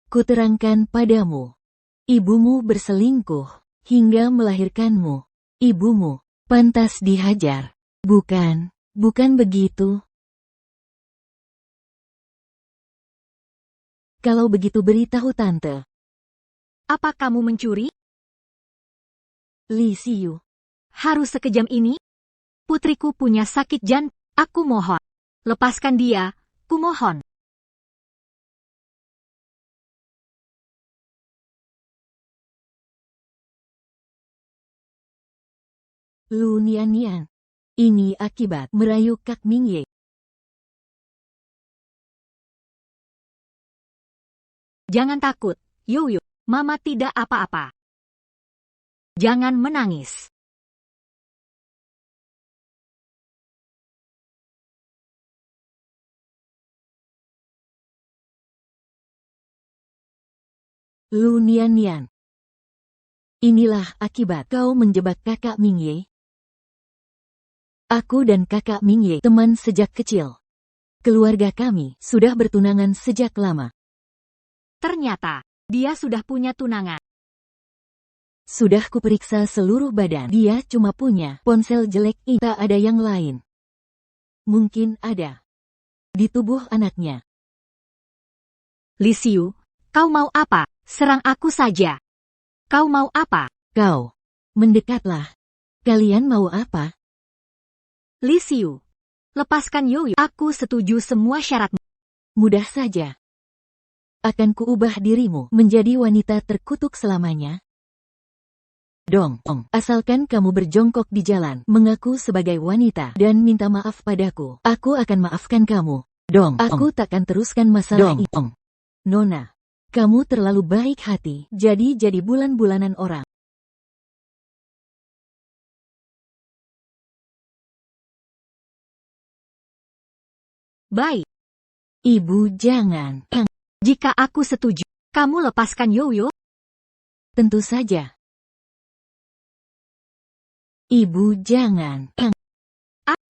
Kuterangkan padamu. Ibumu berselingkuh hingga melahirkanmu. Ibumu pantas dihajar. Bukan begitu. Kalau begitu beritahu tante. Apa kamu mencuri? Li Xiu. Harus sekejam ini? Putriku punya sakit jantung. Aku mohon. Lepaskan dia, kumohon. Lu Nian. Ini akibat merayu Kak Mingye. Jangan takut, Yoyo. Mama tidak apa-apa. Jangan menangis. Lu Nian. Inilah akibat kau menjebak kakak Mingye. Aku dan kakak Mingye teman sejak kecil. Keluarga kami sudah bertunangan sejak lama. Ternyata, dia sudah punya tunangan. Sudah kuperiksa seluruh badan. Dia cuma punya ponsel jelek ini. Tak ada yang lain. Mungkin ada di tubuh anaknya. Li Xiu, kau mau apa? Serang aku saja. Kau mau apa? Kau mendekatlah. Kalian mau apa? Li Xiu, lepaskan Yoyo. Aku setuju semua syaratmu. Mudah saja. Akan kuubah dirimu menjadi wanita terkutuk selamanya. Dong, asalkan kamu berjongkok di jalan, mengaku sebagai wanita, dan minta maaf padaku, aku akan maafkan kamu. Dong, aku takkan teruskan masalah ini. Nona, kamu terlalu baik hati, jadi bulan-bulanan orang. Baik. Ibu jangan. Jika aku setuju, kamu lepaskan Yoyo? Tentu saja. Ibu jangan.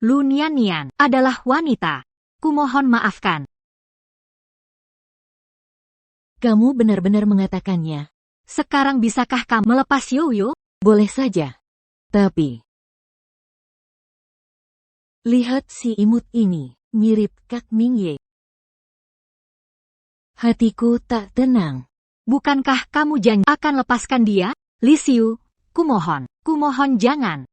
Lu Nian adalah wanita. Kumohon maafkan. Kamu benar-benar mengatakannya. Sekarang bisakah kamu melepas Yoyo? Boleh saja. Tapi lihat si imut ini, mirip Kak Mingye. Hatiku tak tenang. Bukankah kamu janji akan lepaskan dia? Li Xiu, kumohon jangan.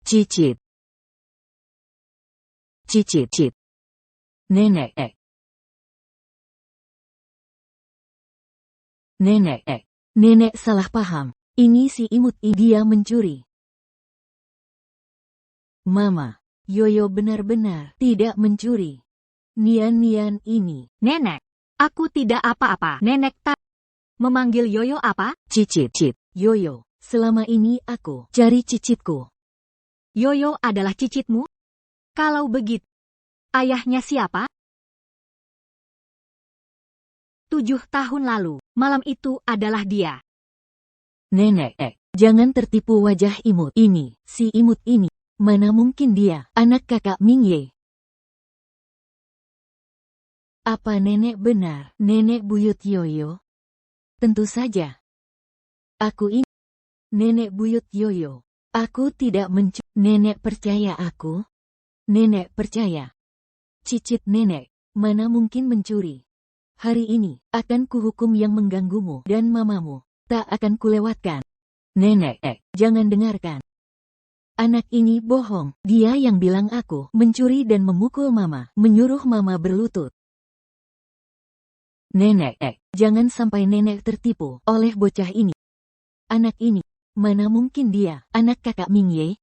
Cicit. Nenek. Nenek salah paham. Ini si imut dia mencuri. Mama, Yoyo benar-benar tidak mencuri. Nian ini. Nenek, aku tidak apa-apa. Nenek tak memanggil Yoyo apa? Cicit. Yoyo, selama ini aku cari cicitku. Yoyo adalah cicitmu? Kalau begitu, ayahnya siapa? 7 tahun lalu, malam itu adalah dia. Nenek, jangan tertipu wajah imut ini. Si imut ini, mana mungkin dia, anak kakak Mingye. Apa nenek benar, nenek buyut Yoyo? Tentu saja. Aku ini, nenek buyut Yoyo. Aku tidak mencuri. Nenek percaya aku? Nenek percaya. Cicit nenek, mana mungkin mencuri. Hari ini, akan kuhukum yang mengganggumu dan mamamu. Tak akan kulewatkan. Nenek, jangan dengarkan. Anak ini bohong. Dia yang bilang aku mencuri dan memukul mama, menyuruh mama berlutut. Nenek, jangan sampai nenek tertipu oleh bocah ini. Anak ini, mana mungkin dia, anak kakak Mingye?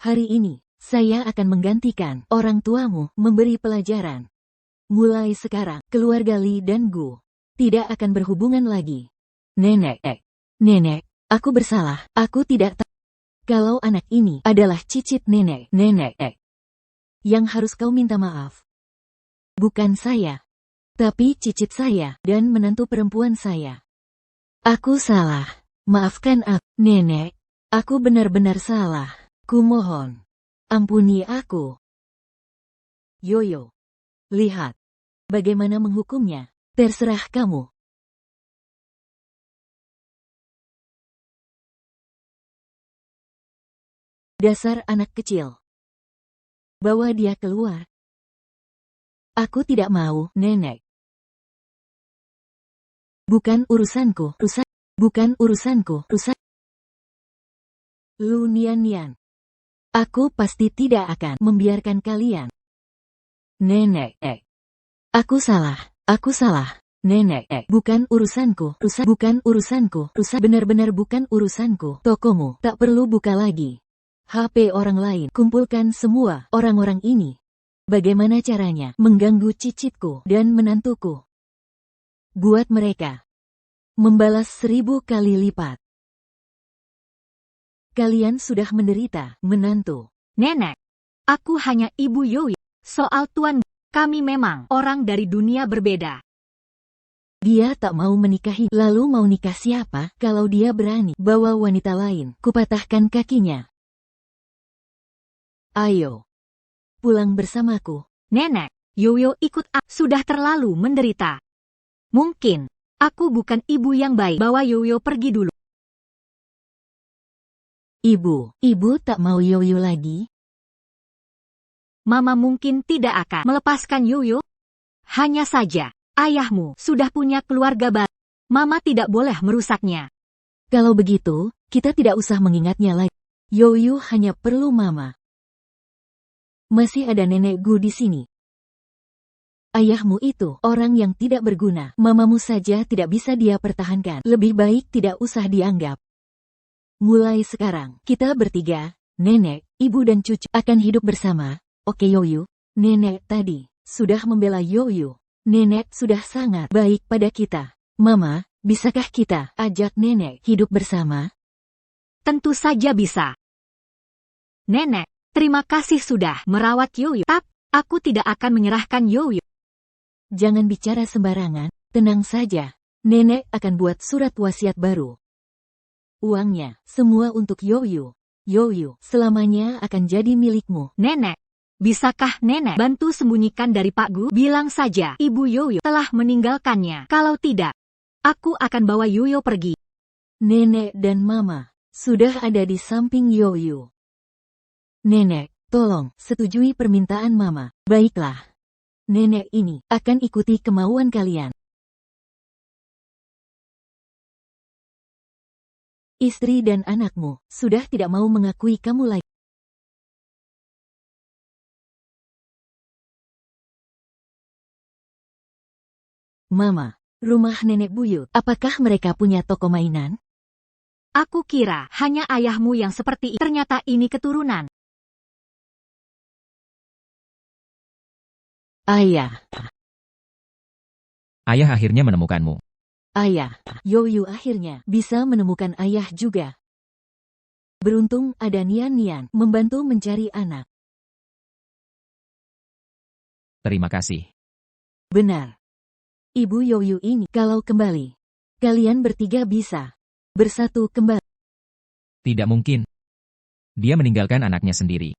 Hari ini, saya akan menggantikan orang tuamu memberi pelajaran. Mulai sekarang, keluarga Li dan Gu tidak akan berhubungan lagi. Nenek, aku bersalah. Aku tidak tahu kalau anak ini adalah cicit nenek. Yang harus kau minta maaf. Bukan saya, tapi cicit saya dan menantu perempuan saya. Aku salah. Maafkan aku, nenek. Aku benar-benar salah. Kumohon, ampuni aku. Yoyo, lihat. Bagaimana menghukumnya? Terserah kamu. Dasar anak kecil. Bawa dia keluar. Aku tidak mau, nenek. Bukan urusanku, bukan urusanku, Lu Nian. Aku pasti tidak akan membiarkan kalian. Nenek, aku salah. Nenek, bukan urusanku, bukan urusanku, benar-benar bukan urusanku. Tokomu tak perlu buka lagi. HP orang lain, kumpulkan semua orang-orang ini. Bagaimana caranya mengganggu cicitku dan menantuku? Buat mereka membalas 1000 kali lipat. Kalian sudah menderita, menantu. Nenek, aku hanya ibu Yoyo. Soal tuan, kami memang orang dari dunia berbeda. Dia tak mau menikahi, lalu mau nikah siapa? Kalau dia berani bawa wanita lain, kupatahkan kakinya. Ayo, pulang bersamaku. Nenek, Yoyo ikut aku. Sudah terlalu menderita. Mungkin, aku bukan ibu yang baik. Bawa Yoyo pergi dulu. Ibu tak mau Yoyo lagi? Mama mungkin tidak akan melepaskan Yoyo. Hanya saja, ayahmu sudah punya keluarga baru. Mama tidak boleh merusaknya. Kalau begitu, kita tidak usah mengingatnya lagi. Yoyo hanya perlu mama. Masih ada nenek Gu di sini. Ayahmu itu orang yang tidak berguna. Mamamu saja tidak bisa dia pertahankan. Lebih baik tidak usah dianggap. Mulai sekarang, kita bertiga, nenek, ibu dan cucu, akan hidup bersama. Oke Yoyo? Nenek tadi sudah membela Yoyo. Nenek sudah sangat baik pada kita. Mama, bisakah kita ajak nenek hidup bersama? Tentu saja bisa. Nenek, terima kasih sudah merawat Yoyo. Tapi, aku tidak akan menyerahkan Yoyo. Jangan bicara sembarangan, tenang saja. Nenek akan buat surat wasiat baru. Uangnya, semua untuk Yoyo. Yoyo, selamanya akan jadi milikmu. Nenek, bisakah nenek bantu sembunyikan dari Pak Gu? Bilang saja, Ibu Yoyo telah meninggalkannya. Kalau tidak, aku akan bawa Yoyo pergi. Nenek dan Mama sudah ada di samping Yoyo. Nenek, tolong, setujui permintaan Mama. Baiklah. Nenek ini akan ikuti kemauan kalian. Istri dan anakmu sudah tidak mau mengakui kamu lagi. Mama, rumah nenek buyut, apakah mereka punya toko mainan? Aku kira hanya ayahmu yang seperti ini. Ternyata ini keturunan. Ayah. Ayah akhirnya menemukanmu. Ayah, Yoyo akhirnya bisa menemukan ayah juga. Beruntung ada Nian membantu mencari anak. Terima kasih. Benar. Ibu Yoyo ini kalau kembali, kalian bertiga bisa bersatu kembali. Tidak mungkin. Dia meninggalkan anaknya sendiri.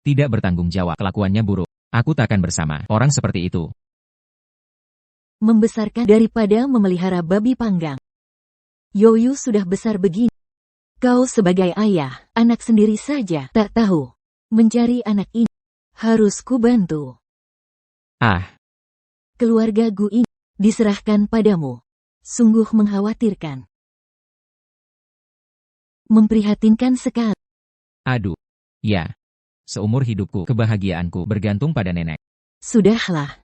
Tidak bertanggung jawab, kelakuannya buruk. Aku takkan bersama orang seperti itu. Membesarkan daripada memelihara babi panggang. Yoyo sudah besar begini. Kau sebagai ayah, anak sendiri saja tak tahu. Mencari anak ini, harus ku bantu. Keluarga Gu ini diserahkan padamu. Sungguh mengkhawatirkan. Memprihatinkan sekali. Aduh. Ya. Seumur hidupku, kebahagiaanku bergantung pada nenek. Sudahlah.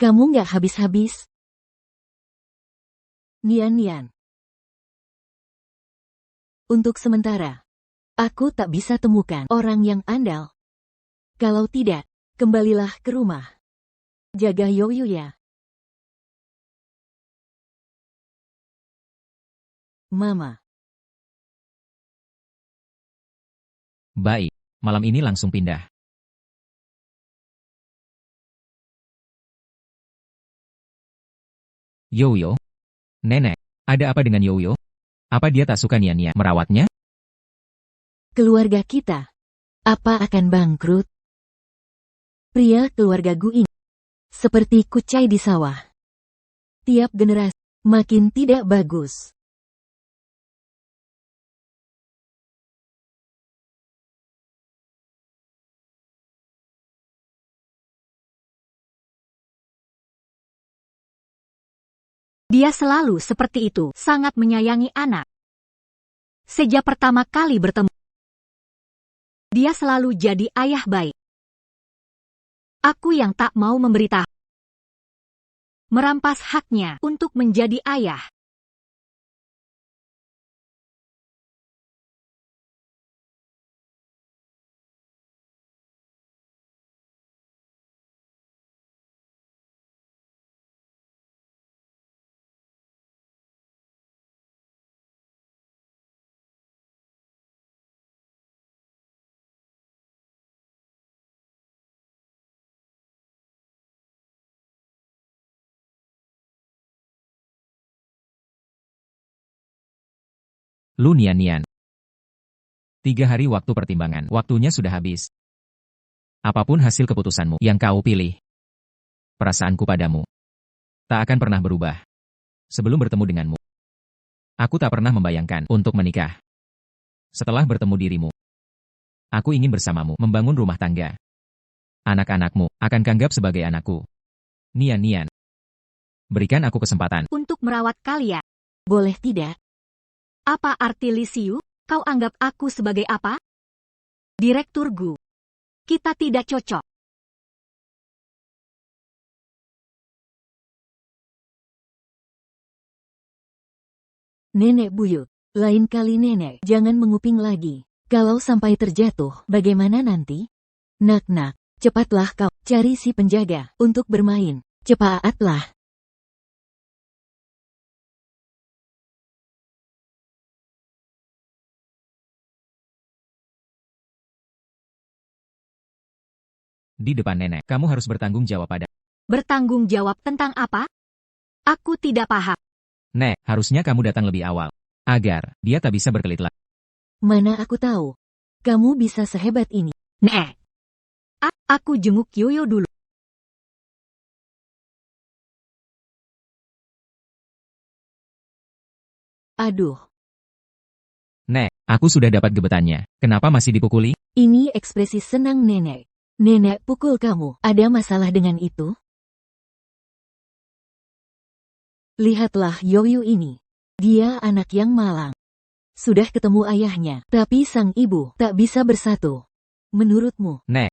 Kamu nggak habis-habis. Nian. Untuk sementara, aku tak bisa temukan orang yang andal. Kalau tidak, kembalilah ke rumah. Jaga Yoyo ya. Mama. Baik. Malam ini langsung pindah. Yoyo? Nenek, ada apa dengan Yoyo? Apa dia tak suka Nian merawatnya? Keluarga kita, apa akan bangkrut? Pria keluarga Gu ini, seperti kucai di sawah. Tiap generasi, makin tidak bagus. Dia selalu seperti itu, sangat menyayangi anak. Sejak pertama kali bertemu, dia selalu jadi ayah baik. Aku yang tak mau memberitahu. Merampas haknya untuk menjadi ayah. Lu Nian. 3 hari waktu pertimbangan. Waktunya sudah habis. Apapun hasil keputusanmu yang kau pilih, perasaanku padamu tak akan pernah berubah. Sebelum bertemu denganmu, aku tak pernah membayangkan untuk menikah. Setelah bertemu dirimu, aku ingin bersamamu membangun rumah tangga. Anak-anakmu akan kanggap sebagai anakku. Nian, berikan aku kesempatan. Untuk merawat kalian. Boleh tidak? Apa arti Lisiu? Kau anggap aku sebagai apa? Direktur Gu. Kita tidak cocok. Nenek buyut. Lain kali nenek jangan menguping lagi. Kalau sampai terjatuh, bagaimana nanti? Nak, cepatlah kau cari si penjaga untuk bermain. Cepatlah. Di depan nenek, kamu harus bertanggung jawab pada. Bertanggung jawab tentang apa? Aku tidak paham. Nek, harusnya kamu datang lebih awal. Agar dia tak bisa berkelit lagi. Mana aku tahu. Kamu bisa sehebat ini. Nek. Aku jenguk Yoyo dulu. Aduh, Nek, aku sudah dapat gebetannya. Kenapa masih dipukuli? ini ekspresi senang nenek. Nenek pukul kamu. Ada masalah dengan itu? Lihatlah Yoyo ini. Dia anak yang malang. Sudah ketemu ayahnya, tapi sang ibu tak bisa bersatu. Menurutmu? Nek,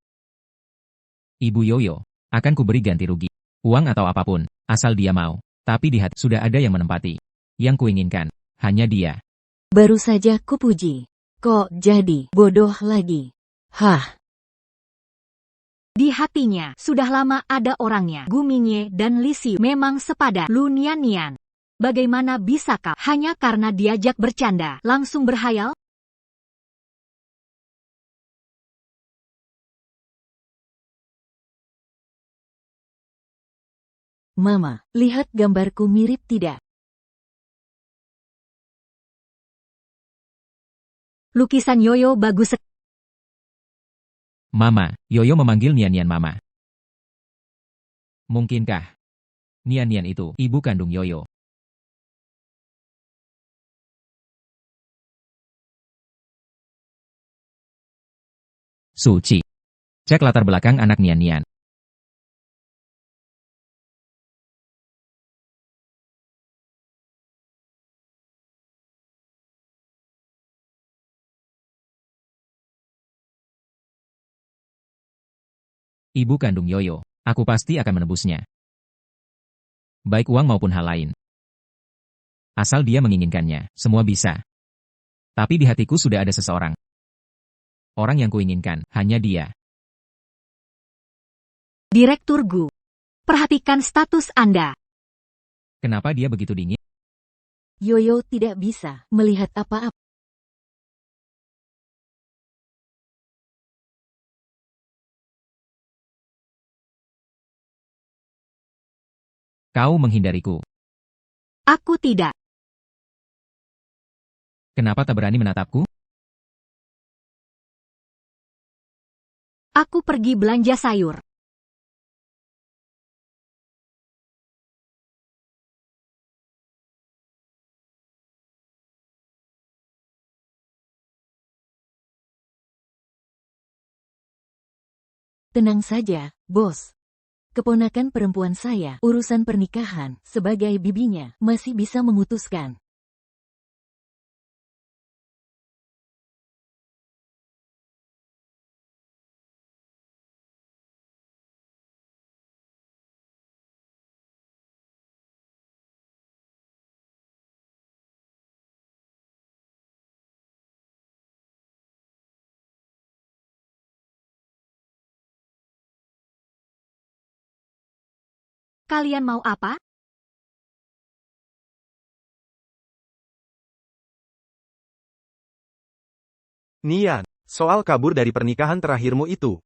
Ibu Yoyo, akan kuberi ganti rugi. Uang atau apapun, asal dia mau. Tapi di hati sudah ada yang menempati. Yang kuinginkan, hanya dia. Baru saja kupuji. Kok jadi bodoh lagi? Hah? Di hatinya, sudah lama ada orangnya. Gu Mingye dan Lisiu memang sepadan. Lu Nian. Bagaimana bisa kau hanya karena diajak bercanda langsung berhayal? Mama, lihat gambarku mirip tidak? Lukisan Yoyo bagus sekali. Mama, Yoyo memanggil Nian Mama. Mungkinkah Nian itu ibu kandung Yoyo? Suci. Cek latar belakang anak Nian. Ibu kandung Yoyo, aku pasti akan menebusnya. Baik uang maupun hal lain. Asal dia menginginkannya, semua bisa. Tapi di hatiku sudah ada seseorang. Orang yang kuinginkan, hanya dia. Direktur Gu. Perhatikan status Anda. Kenapa dia begitu dingin? Yoyo tidak bisa melihat apa-apa. Kau menghindariku. Aku tidak. Kenapa tak berani menatapku? Aku pergi belanja sayur. Tenang saja, bos. Keponakan perempuan saya, urusan pernikahan, sebagai bibinya, masih bisa memutuskan. Kalian mau apa? Nian, soal kabur dari pernikahan terakhirmu itu.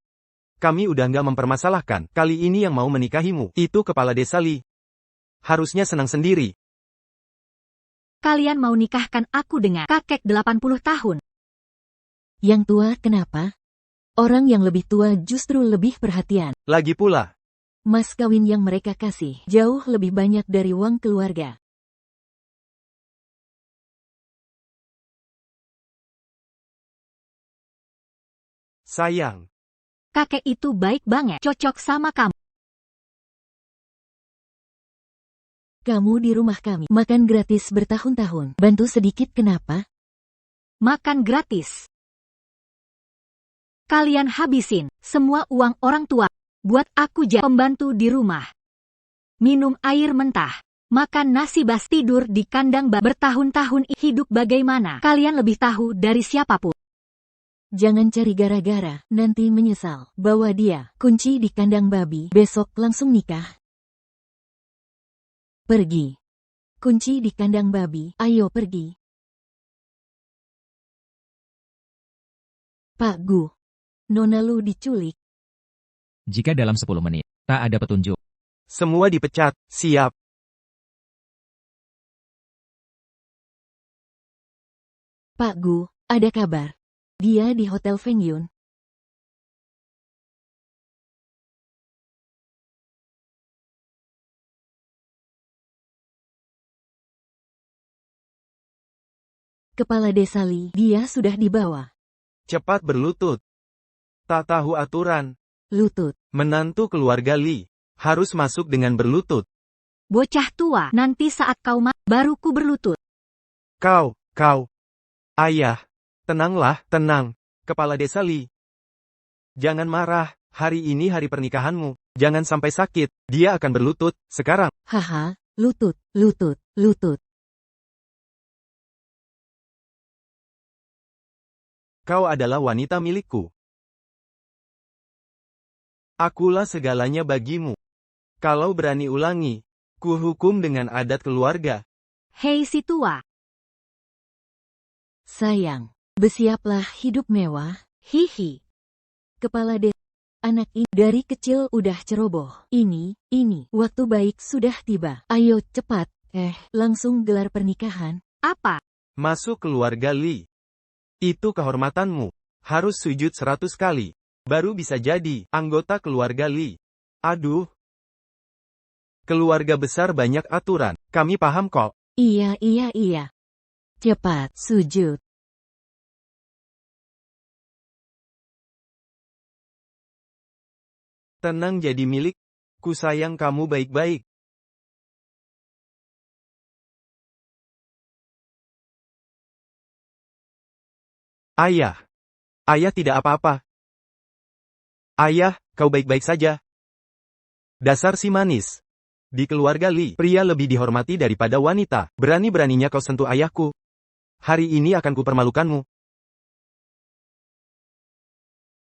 Kami udah nggak mempermasalahkan, kali ini yang mau menikahimu, itu kepala desa Li. Harusnya senang sendiri. Kalian mau nikahkan aku dengan kakek 80 tahun. Yang tua kenapa? Orang yang lebih tua justru lebih perhatian. Lagi pula, Mas kawin yang mereka kasih jauh lebih banyak dari uang keluarga. sayang. Kakek itu baik banget, cocok sama kamu. Kamu di rumah kami, makan gratis bertahun-tahun. Bantu sedikit kenapa? Makan gratis. Kalian habisin semua uang orang tua. Buat aku jadi pembantu di rumah. Minum air mentah. Makan nasi bas, tidur di kandang bertahun-tahun. Hidup bagaimana? Kalian lebih tahu dari siapapun. Jangan cari gara-gara, nanti menyesal. Bawa dia, kunci di kandang babi, besok langsung nikah. Pergi. Kunci di kandang babi, ayo pergi. Pak Gu. Nona lu diculik. Jika dalam 10 menit, tak ada petunjuk. Semua dipecat, siap. Pak Gu, ada kabar. Dia di Hotel Feng Yun. Kepala desa Li, dia sudah dibawa. Cepat berlutut. Tak tahu aturan. Lutut. Menantu keluarga Li harus masuk dengan berlutut. Bocah tua, nanti saat kau baru ku berlutut. Kau. Ayah. Tenanglah, tenang. Kepala desa Li. Jangan marah, hari ini hari pernikahanmu. Jangan sampai sakit, dia akan berlutut, sekarang. Haha, lutut, lutut, lutut. Kau adalah wanita milikku. Akulah segalanya bagimu. Kalau berani ulangi, ku hukum dengan adat keluarga. Hei si tua. Sayang, bersiaplah hidup mewah. Hihi. Kepala desa. Anak ini dari kecil udah ceroboh. Ini, waktu baik sudah tiba. Ayo cepat, langsung gelar pernikahan. Apa? Masuk keluarga Li. Itu kehormatanmu. Harus sujud 100 kali. Baru bisa jadi anggota keluarga Li. Aduh. Keluarga besar banyak aturan. Kami paham kok. Iya. Cepat, sujud. Tenang jadi milik. Ku sayang kamu baik-baik. Ayah. Ayah tidak apa-apa. Ayah, kau baik-baik saja. Dasar si manis. Di keluarga Li, pria lebih dihormati daripada wanita. Berani-beraninya kau sentuh ayahku. Hari ini akan kupermalukanmu.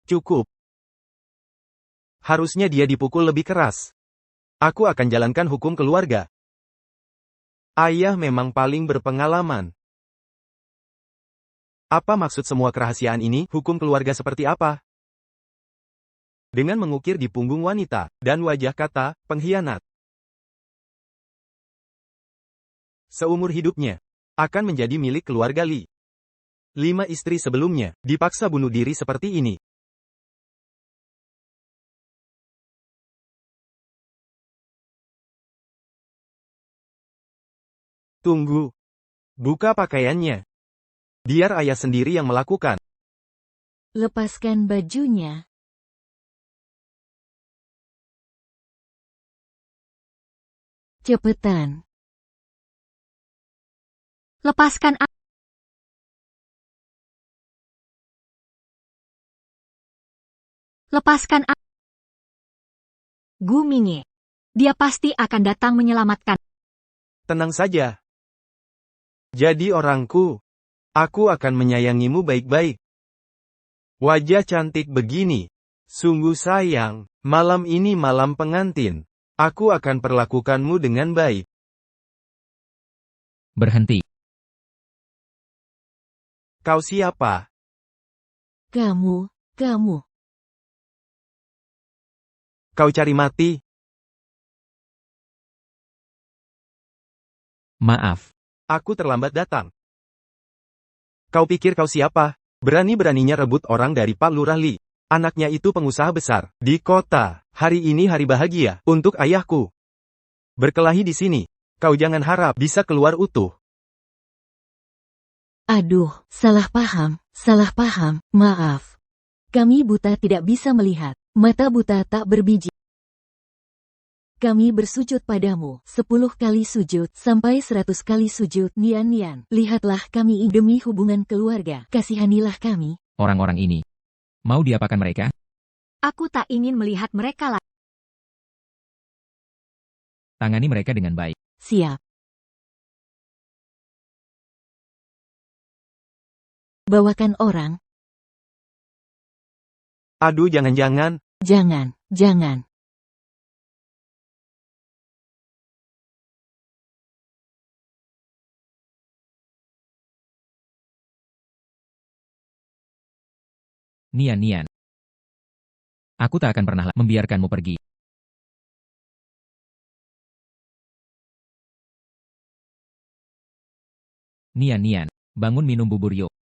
Cukup. Harusnya dia dipukul lebih keras. Aku akan jalankan hukum keluarga. Ayah memang paling berpengalaman. Apa maksud semua kerahasiaan ini? Hukum keluarga seperti apa? Dengan mengukir di punggung wanita, dan wajah kata, pengkhianat. Seumur hidupnya, akan menjadi milik keluarga Li. 5 istri sebelumnya, dipaksa bunuh diri seperti ini. Tunggu. Buka pakaiannya. Biar ayah sendiri yang melakukan. Lepaskan bajunya. Cepetan. Lepaskan Gu Mingye. Dia pasti akan datang menyelamatkan. Tenang saja. Jadi orangku. Aku akan menyayangimu baik-baik. Wajah cantik begini. Sungguh sayang. Malam ini malam pengantin. Aku akan perlakukanmu dengan baik. Berhenti. Kau siapa? Kamu. Kau cari mati? Maaf. Aku terlambat datang. Kau pikir kau siapa? Berani-beraninya rebut orang dari Pak Lurah Li. Anaknya itu pengusaha besar di kota. Hari ini hari bahagia untuk ayahku. Berkelahi di sini. Kau jangan harap bisa keluar utuh. Aduh, salah paham, maaf. Kami buta tidak bisa melihat, mata buta tak berbiji. Kami bersujud padamu, 10 kali sujud, sampai 100 kali sujud, Nian. Lihatlah kami demi hubungan keluarga, kasihanilah kami. Orang-orang ini. Mau diapakan mereka? Aku tak ingin melihat mereka lagi. Tangani mereka dengan baik. Siap. Bawakan orang. Aduh, jangan-jangan. Jangan. Nian. Aku tak akan pernah membiarkanmu pergi. Nian, bangun minum bubur yuk.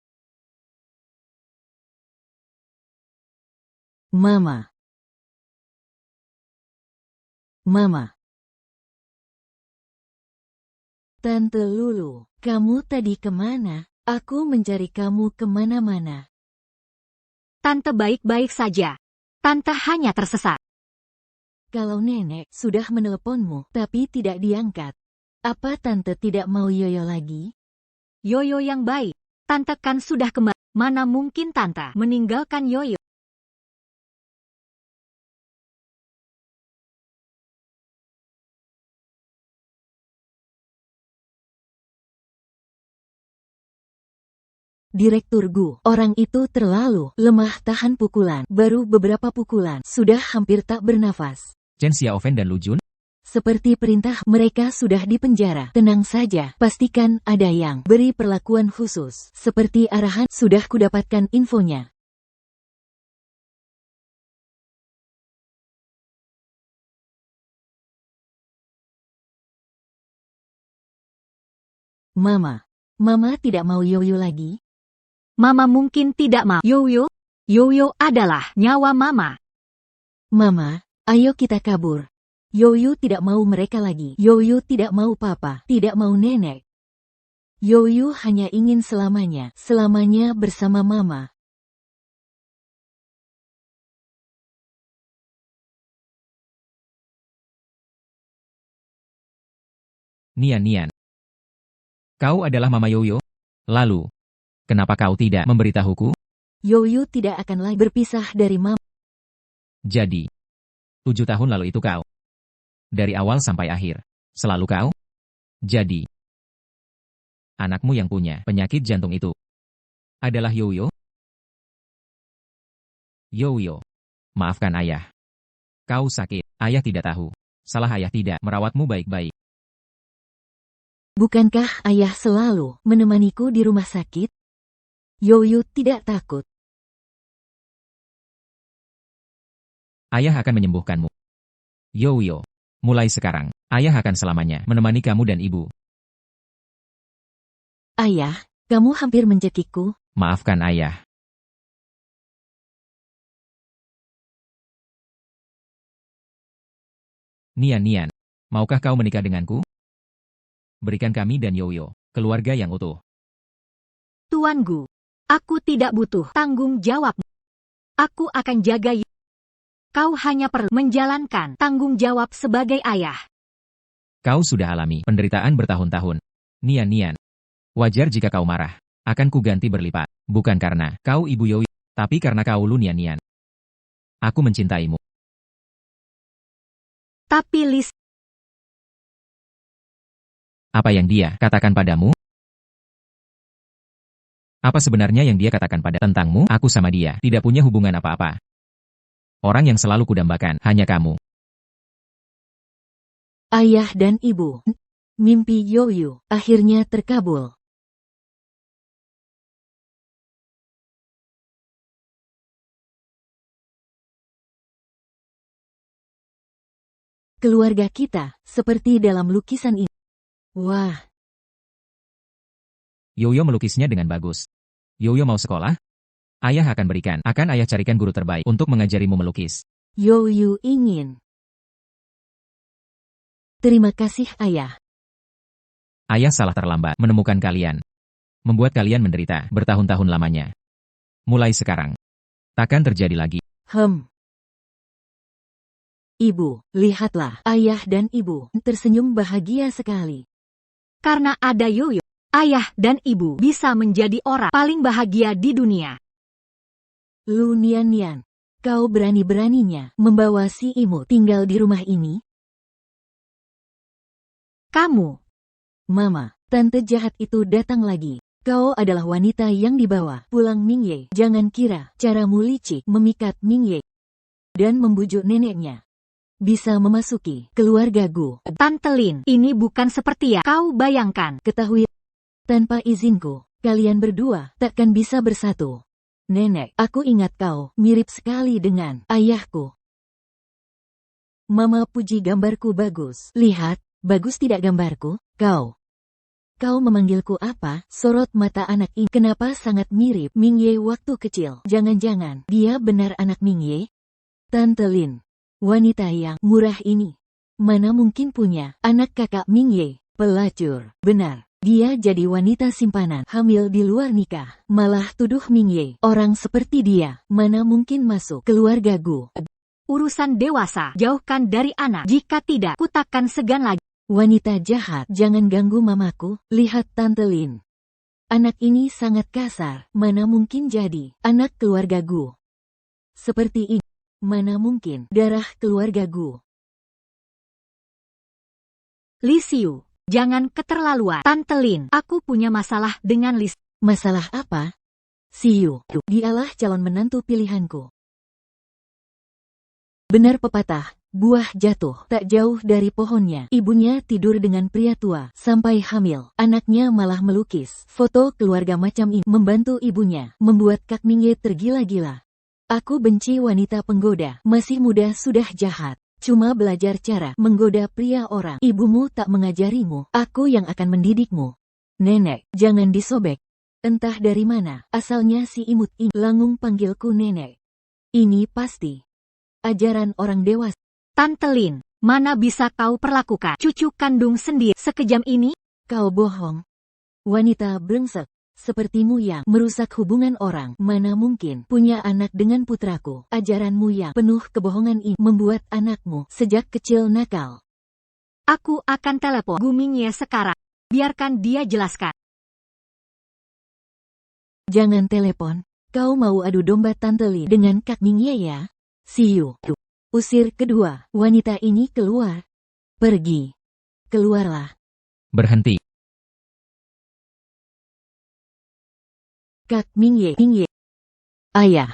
Mama. Tante Lulu, kamu tadi kemana? Aku mencari kamu kemana-mana. Tante baik-baik saja. Tante hanya tersesat. Kalau nenek sudah meneleponmu, tapi tidak diangkat. Apa tante tidak mau yoyo lagi? Yoyo yang baik. Tante kan sudah kembali. Mana mungkin tante meninggalkan Yoyo? Direktur Gu, orang itu terlalu lemah tahan pukulan. Baru beberapa pukulan, sudah hampir tak bernafas. Chen Xiaofen dan Lu Jun? Seperti perintah, mereka sudah dipenjara. Tenang saja, pastikan ada yang beri perlakuan khusus. Seperti arahan, sudah kudapatkan infonya. Mama tidak mau yoyo lagi? Mama mungkin tidak mau. Yoyo adalah nyawa Mama. Mama, ayo kita kabur. Yoyo tidak mau mereka lagi. Yoyo tidak mau papa, tidak mau nenek. Yoyo hanya ingin selamanya bersama Mama. Nian. Kau adalah Mama Yoyo? Lalu, kenapa kau tidak memberitahuku? Yoyo tidak akan lagi berpisah dari Mama. Jadi, 7 tahun lalu itu kau. Dari awal sampai akhir, selalu kau? Jadi, anakmu yang punya penyakit jantung itu adalah Yoyo? Yoyo, maafkan ayah. Kau sakit, ayah tidak tahu. Salah ayah tidak merawatmu baik-baik. Bukankah ayah selalu menemaniku di rumah sakit? Yoyo tidak takut. Ayah akan menyembuhkanmu. Yoyo, mulai sekarang, ayah akan selamanya menemani kamu dan ibu. Ayah, kamu hampir mencekikku. Maafkan ayah. Nian, maukah kau menikah denganku? Berikan kami dan Yoyo keluarga yang utuh. Tuan Gu, aku tidak butuh tanggung jawab. Aku akan jaga Yoyo. Kau hanya perlu menjalankan tanggung jawab sebagai ayah. Kau sudah alami penderitaan bertahun-tahun. Nian, wajar jika kau marah. Akan kuganti berlipat. Bukan karena kau ibu Yoyo, tapi karena kau Lu Nian. Aku mencintaimu. Tapi Lis, apa yang dia katakan padamu? Apa sebenarnya yang dia katakan tentangmu? Aku sama dia tidak punya hubungan apa-apa. Orang yang selalu kudambakan hanya kamu. Ayah dan ibu. Mimpi Yoyo akhirnya terkabul. Keluarga kita seperti dalam lukisan ini. Wah. Yoyo melukisnya dengan bagus. Yoyo mau sekolah? Ayah akan berikan. Akan ayah carikan guru terbaik untuk mengajarimu melukis. Youyu ingin. Terima kasih ayah. Ayah salah terlambat menemukan kalian. Membuat kalian menderita bertahun-tahun lamanya. Mulai sekarang, takkan terjadi lagi. Ibu, lihatlah, ayah dan ibu tersenyum bahagia sekali. Karena ada Yoyo, ayah dan ibu bisa menjadi orang paling bahagia di dunia. Lu Nian, kau berani-beraninya membawa si imut tinggal di rumah ini? Kamu, Mama, tante jahat itu datang lagi. Kau adalah wanita yang dibawa pulang Mingye. Jangan kira caramu licik memikat Mingye dan membujuk neneknya bisa memasuki keluargaku. Tante Lin, ini bukan seperti yang kau bayangkan. Ketahui, tanpa izinku, kalian berdua takkan bisa bersatu. Nenek, aku ingat kau mirip sekali dengan ayahku. Mama puji gambarku bagus. Lihat, bagus tidak gambarku? Kau memanggilku apa? Sorot mata anak ini. Kenapa sangat mirip Mingye waktu kecil? Jangan-jangan dia benar anak Mingye? Tante Lin, wanita yang murah ini mana mungkin punya anak kakak Mingye? Pelacur, benar. Dia jadi wanita simpanan, hamil di luar nikah. Malah tuduh Mingye. Orang seperti dia mana mungkin masuk keluargaku? Urusan dewasa, jauhkan dari anak. Jika tidak, ku takkan segan lagi. Wanita jahat, jangan ganggu mamaku. Lihat Tante Lin. Anak ini sangat kasar, mana mungkin jadi anak keluargaku? Seperti ini, mana mungkin darah keluargaku? Li Xiu, jangan keterlaluan. Tante Lin, aku punya masalah dengan Li. Masalah apa? Siu, dialah calon menantu pilihanku. Benar pepatah, buah jatuh tak jauh dari pohonnya. Ibunya tidur dengan pria tua sampai hamil. Anaknya malah melukis foto keluarga macam ini. Membantu ibunya membuat Kak Mingye tergila-gila. Aku benci wanita penggoda. Masih muda sudah jahat. Cuma belajar cara menggoda pria orang. Ibumu tak mengajarimu. Aku yang akan mendidikmu. Nenek, jangan disobek. Entah dari mana asalnya si imut ini. Langung panggilku nenek. Ini pasti ajaran orang dewasa. Tante Lin, mana bisa kau perlakukan cucu kandung sendiri sekejam ini? Kau bohong. Wanita brengsek sepertimu yang merusak hubungan orang mana mungkin punya anak dengan putraku. Ajaranmu yang penuh kebohongan ini membuat anakmu sejak kecil nakal. Aku akan telepon Gu Mingye sekarang. Biarkan dia jelaskan. Jangan telepon. Kau mau adu domba Tante Lin dengan Kak Mingye ya? Siu. Usir kedua wanita ini keluar. Pergi. Keluarlah. Berhenti. Kak Mingye. Ayah.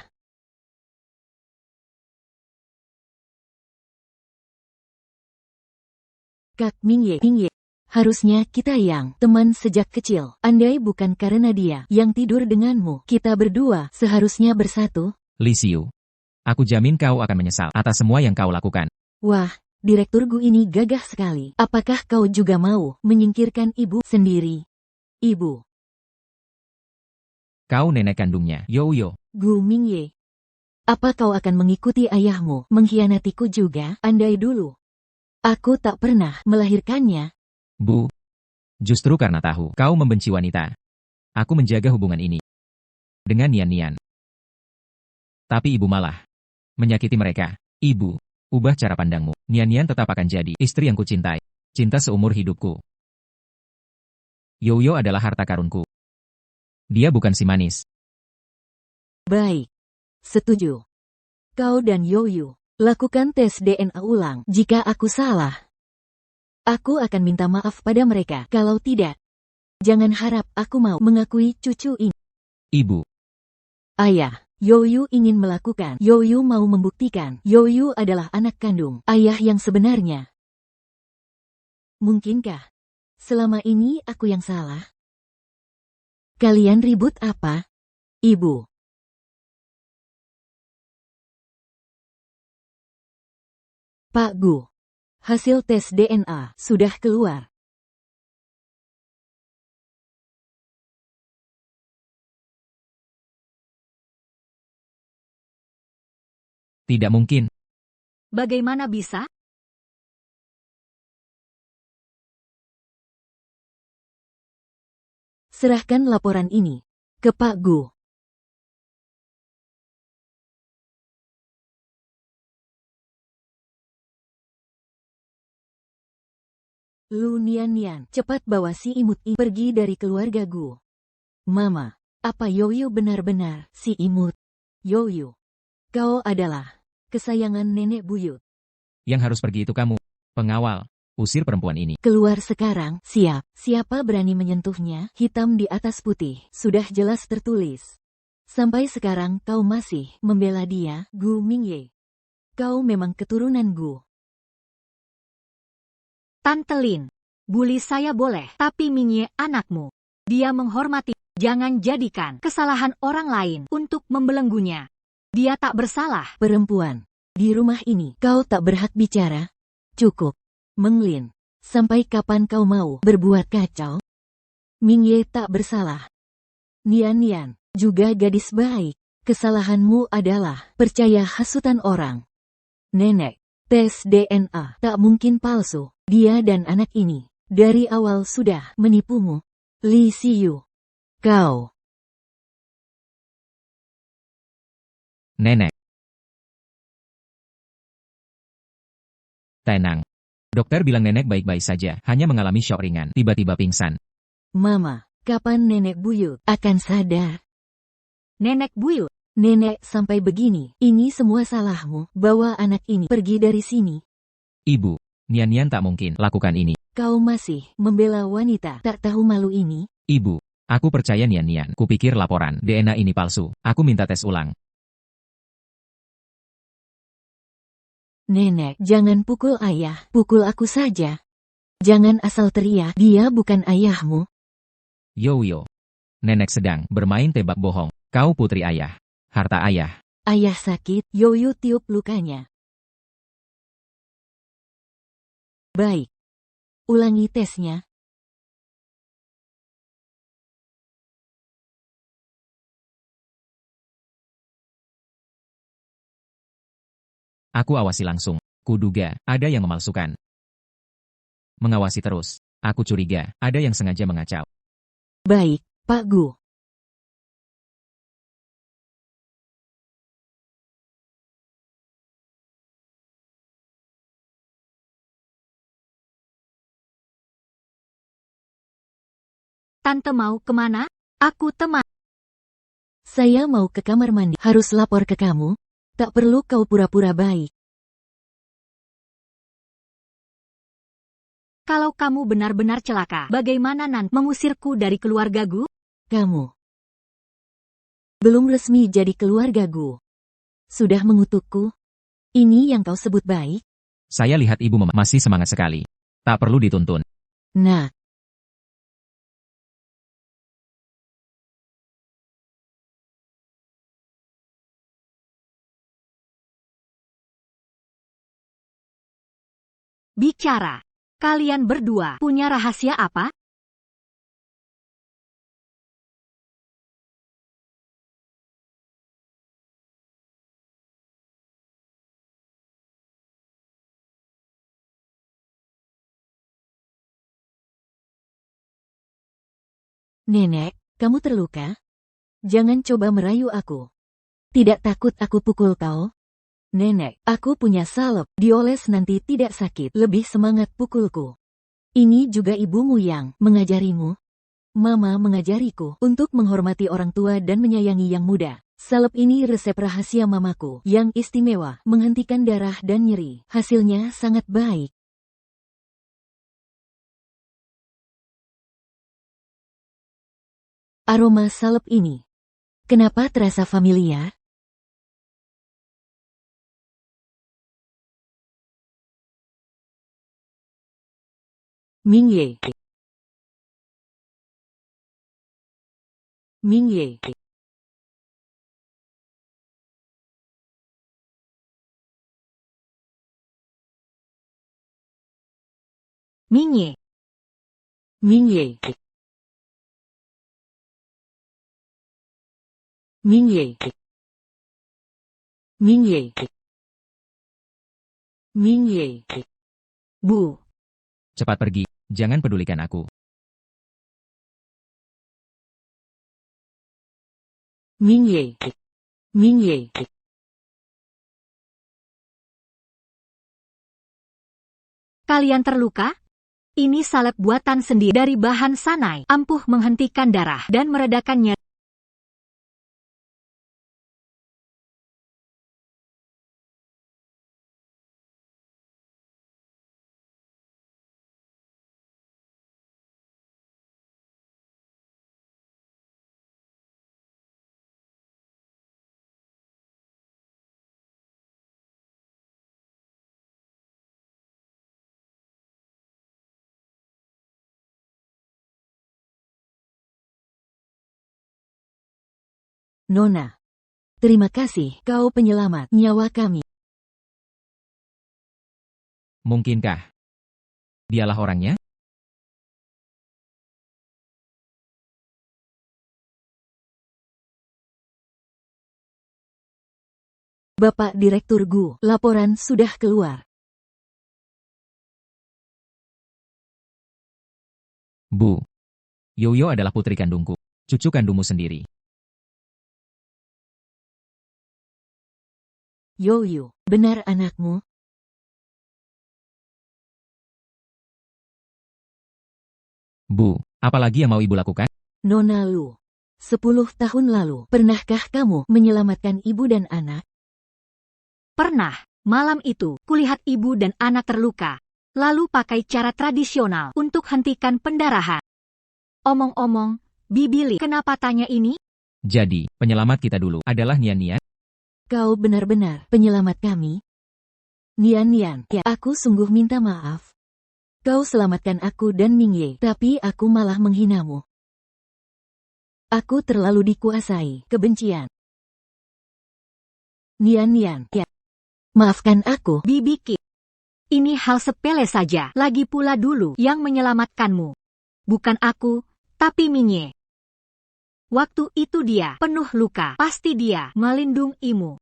Kak Mingye. Harusnya kita yang teman sejak kecil. Andai bukan karena dia yang tidur denganmu, kita berdua seharusnya bersatu. Li Xiu, aku jamin kau akan menyesal atas semua yang kau lakukan. Wah, Direktur Gu ini gagah sekali. Apakah kau juga mau menyingkirkan ibu sendiri? Ibu. Kau nenek kandungnya, Youyo. Gu Mingye. Apa kau akan mengikuti ayahmu mengkhianatiku juga? Andai dulu aku tak pernah melahirkannya. Bu. Justru karena tahu kau membenci wanita, aku menjaga hubungan ini dengan Nian. Tapi ibu malah menyakiti mereka. Ibu, ubah cara pandangmu. Nian tetap akan jadi istri yang kucintai. Cinta seumur hidupku. Youyo adalah harta karunku. Dia bukan si manis. Baik. Setuju. Kau dan Youyu lakukan tes DNA ulang. Jika aku salah, aku akan minta maaf pada mereka. Kalau tidak, jangan harap aku mau mengakui cucu ini. Ibu. Ayah. Youyu ingin melakukan. Youyu mau membuktikan. Youyu adalah anak kandung ayah yang sebenarnya. Mungkinkah selama ini aku yang salah? Kalian ribut apa? Ibu. Pak Gu. Hasil tes DNA sudah keluar. Tidak mungkin. Bagaimana bisa? Serahkan laporan ini ke Pak Gu. Lu Nian, cepat bawa si imut ini pergi dari keluarga Gu. Mama, apa Yoyo benar-benar si imut? Yoyo, kau adalah kesayangan nenek buyut. Yang harus pergi itu kamu. Pengawal, usir perempuan ini. Keluar sekarang, siap. Siapa berani menyentuhnya? Hitam di atas putih, sudah jelas tertulis. Sampai sekarang kau masih membela dia, Gu Mingye. Kau memang keturunan Gu. Tante Lin, bully saya boleh, tapi Mingye anakmu. Dia menghormati, jangan jadikan kesalahan orang lain untuk membelenggunya. Dia tak bersalah. Perempuan, di rumah ini kau tak berhak bicara. Cukup. Menglin, sampai kapan kau mau berbuat kacau? Mingye tak bersalah. Nian, juga gadis baik. Kesalahanmu adalah percaya hasutan orang. Nenek, tes DNA tak mungkin palsu. Dia dan anak ini dari awal sudah menipumu. Li Siyu, kau. Nenek. Tenang. Dokter bilang nenek baik-baik saja, hanya mengalami syok ringan, tiba-tiba pingsan. Mama, kapan nenek buyut akan sadar? Nenek buyut. Nenek sampai begini, ini semua salahmu, bawa anak ini pergi dari sini. Ibu, Nian tak mungkin lakukan ini. Kau masih membela wanita tak tahu malu ini? Ibu, aku percaya Nian. Kupikir laporan DNA ini palsu. Aku minta tes ulang. Nenek, jangan pukul ayah, pukul aku saja. Jangan asal teriak, dia bukan ayahmu. Yoyo. Nenek sedang bermain tebak bohong. Kau putri ayah. Harta ayah. Ayah sakit, Yoyo tiup lukanya. Baik. Ulangi tesnya. Aku awasi langsung. Kuduga, ada yang memalsukan. Mengawasi terus. Aku curiga, ada yang sengaja mengacau. Baik, Pak Gu. Tante mau kemana? Aku teman. Saya mau ke kamar mandi. Harus lapor ke kamu? Tak perlu kau pura-pura baik. Kalau kamu benar-benar celaka, bagaimana nanti mengusirku dari keluarga Gu? Kamu belum resmi jadi keluarga Gu. Sudah mengutukku? Ini yang kau sebut baik? Saya lihat ibu masih semangat sekali. Tak perlu dituntun. Nah. Bicara. Kalian berdua punya rahasia apa? Nenek, kamu terluka? Jangan coba merayu aku. Tidak takut aku pukul kau? Nenek, aku punya salep, dioles nanti tidak sakit, lebih semangat pukulku. Ini juga ibumu yang mengajarimu? Mama mengajariku untuk menghormati orang tua dan menyayangi yang muda. Salep ini resep rahasia mamaku yang istimewa, menghentikan darah dan nyeri. Hasilnya sangat baik. Aroma salep ini. Kenapa terasa familiar? Mingye. Mingye. Mingye. Mingye. Mingye. Mingye. Mingye. Bu. Cepat pergi, jangan pedulikan aku. Mingye. Mingye. Kalian terluka? Ini salep buatan sendiri dari bahan sanai, ampuh menghentikan darah dan meredakan nyeri. Nona. Terima kasih, kau penyelamat nyawa kami. Mungkinkah dialah orangnya? Bapak Direktur Gu, laporan sudah keluar. Bu. Yoyo adalah putri kandungku, cucu kandungmu sendiri. Yoyo, benar anakmu? Bu, apalagi yang mau ibu lakukan? Nona Lu. 10 tahun lalu, pernahkah kamu menyelamatkan ibu dan anak? Pernah, malam itu, kulihat ibu dan anak terluka. Lalu pakai cara tradisional untuk hentikan pendarahan. Omong-omong, Bibi Li, kenapa tanya ini? Jadi, penyelamat kita dulu adalah Nian-Nian? Kau benar-benar penyelamat kami? Nian-Nian, ya aku sungguh minta maaf. Kau selamatkan aku dan Mingye, tapi aku malah menghinamu. Aku terlalu dikuasai kebencian. Nian-Nian, ya. Maafkan aku. Bibi Ki. Ini hal sepele saja, lagi pula dulu yang menyelamatkanmu. Bukan aku, tapi Mingye. Waktu itu dia penuh luka, pasti dia melindungimu.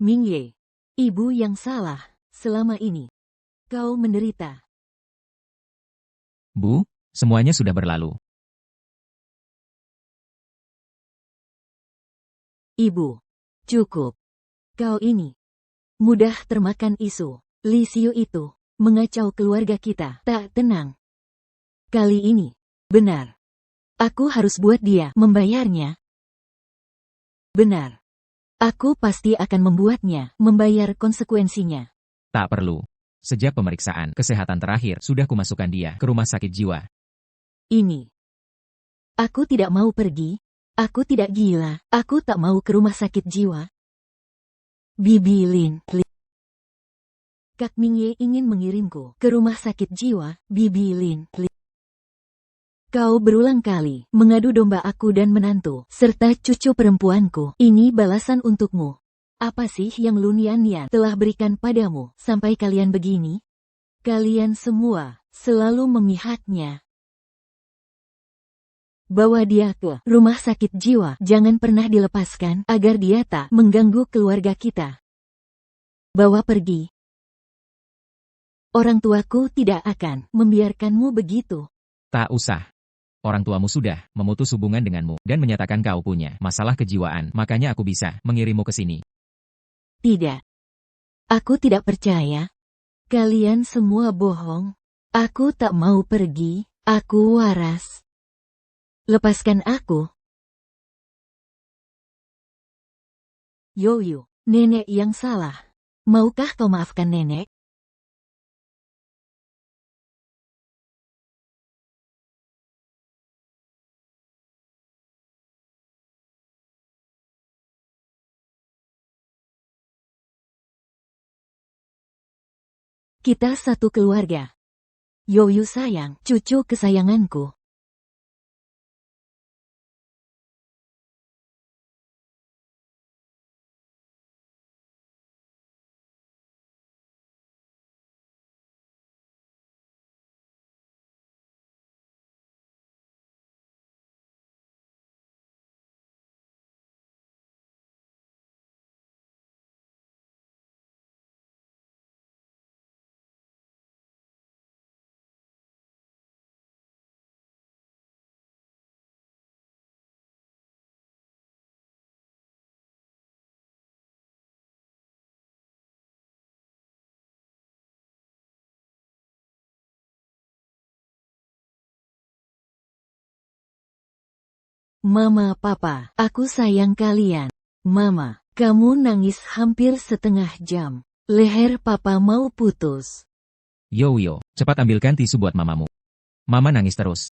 Mingye, ibu yang salah selama ini. Kau menderita. Bu, semuanya sudah berlalu. Ibu, cukup. Kau ini mudah termakan isu. Li Xiu itu mengacau keluarga kita. Tak tenang. Kali ini, benar. Aku harus buat dia membayarnya. Benar. Aku pasti akan membuatnya membayar konsekuensinya. Tak perlu. Sejak pemeriksaan kesehatan terakhir, sudah kumasukkan dia ke rumah sakit jiwa. Ini. Aku tidak mau pergi. Aku tidak gila. Aku tak mau ke rumah sakit jiwa. Bibi Lin. Kak Mingye ingin mengirimku ke rumah sakit jiwa. Bibi Lin. Kau berulang kali mengadu domba aku dan menantu, serta cucu perempuanku. Ini balasan untukmu. Apa sih yang Lu Nian-Nian telah berikan padamu sampai kalian begini? Kalian semua selalu memihaknya. Bawa dia ke rumah sakit jiwa. Jangan pernah dilepaskan agar dia tak mengganggu keluarga kita. Bawa pergi. Orang tuaku tidak akan membiarkanmu begitu. Tak usah. Orang tuamu sudah memutus hubungan denganmu dan menyatakan kau punya masalah kejiwaan, makanya aku bisa mengirimmu ke sini. Tidak. Aku tidak percaya. Kalian semua bohong. Aku tak mau pergi. Aku waras. Lepaskan aku. Yoyo, nenek yang salah. Maukah kau maafkan nenek? Kita satu keluarga. Yoyo sayang, cucu kesayanganku. Mama, Papa, aku sayang kalian. Mama, kamu nangis hampir setengah jam. Leher Papa mau putus. Yo, cepat ambilkan tisu buat mamamu. Mama nangis terus.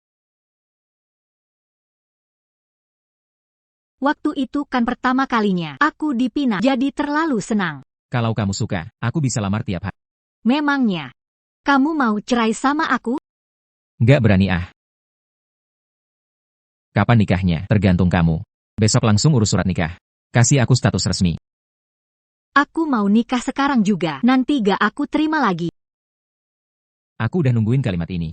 Waktu itu kan pertama kalinya aku dipinang, jadi terlalu senang. Kalau kamu suka, aku bisa lamar tiap hari. Memangnya, kamu mau cerai sama aku? Nggak berani ah. Kapan nikahnya? Tergantung kamu. Besok langsung urus surat nikah. Kasih aku status resmi. Aku mau nikah sekarang juga, nanti gak aku terima lagi. Aku udah nungguin kalimat ini.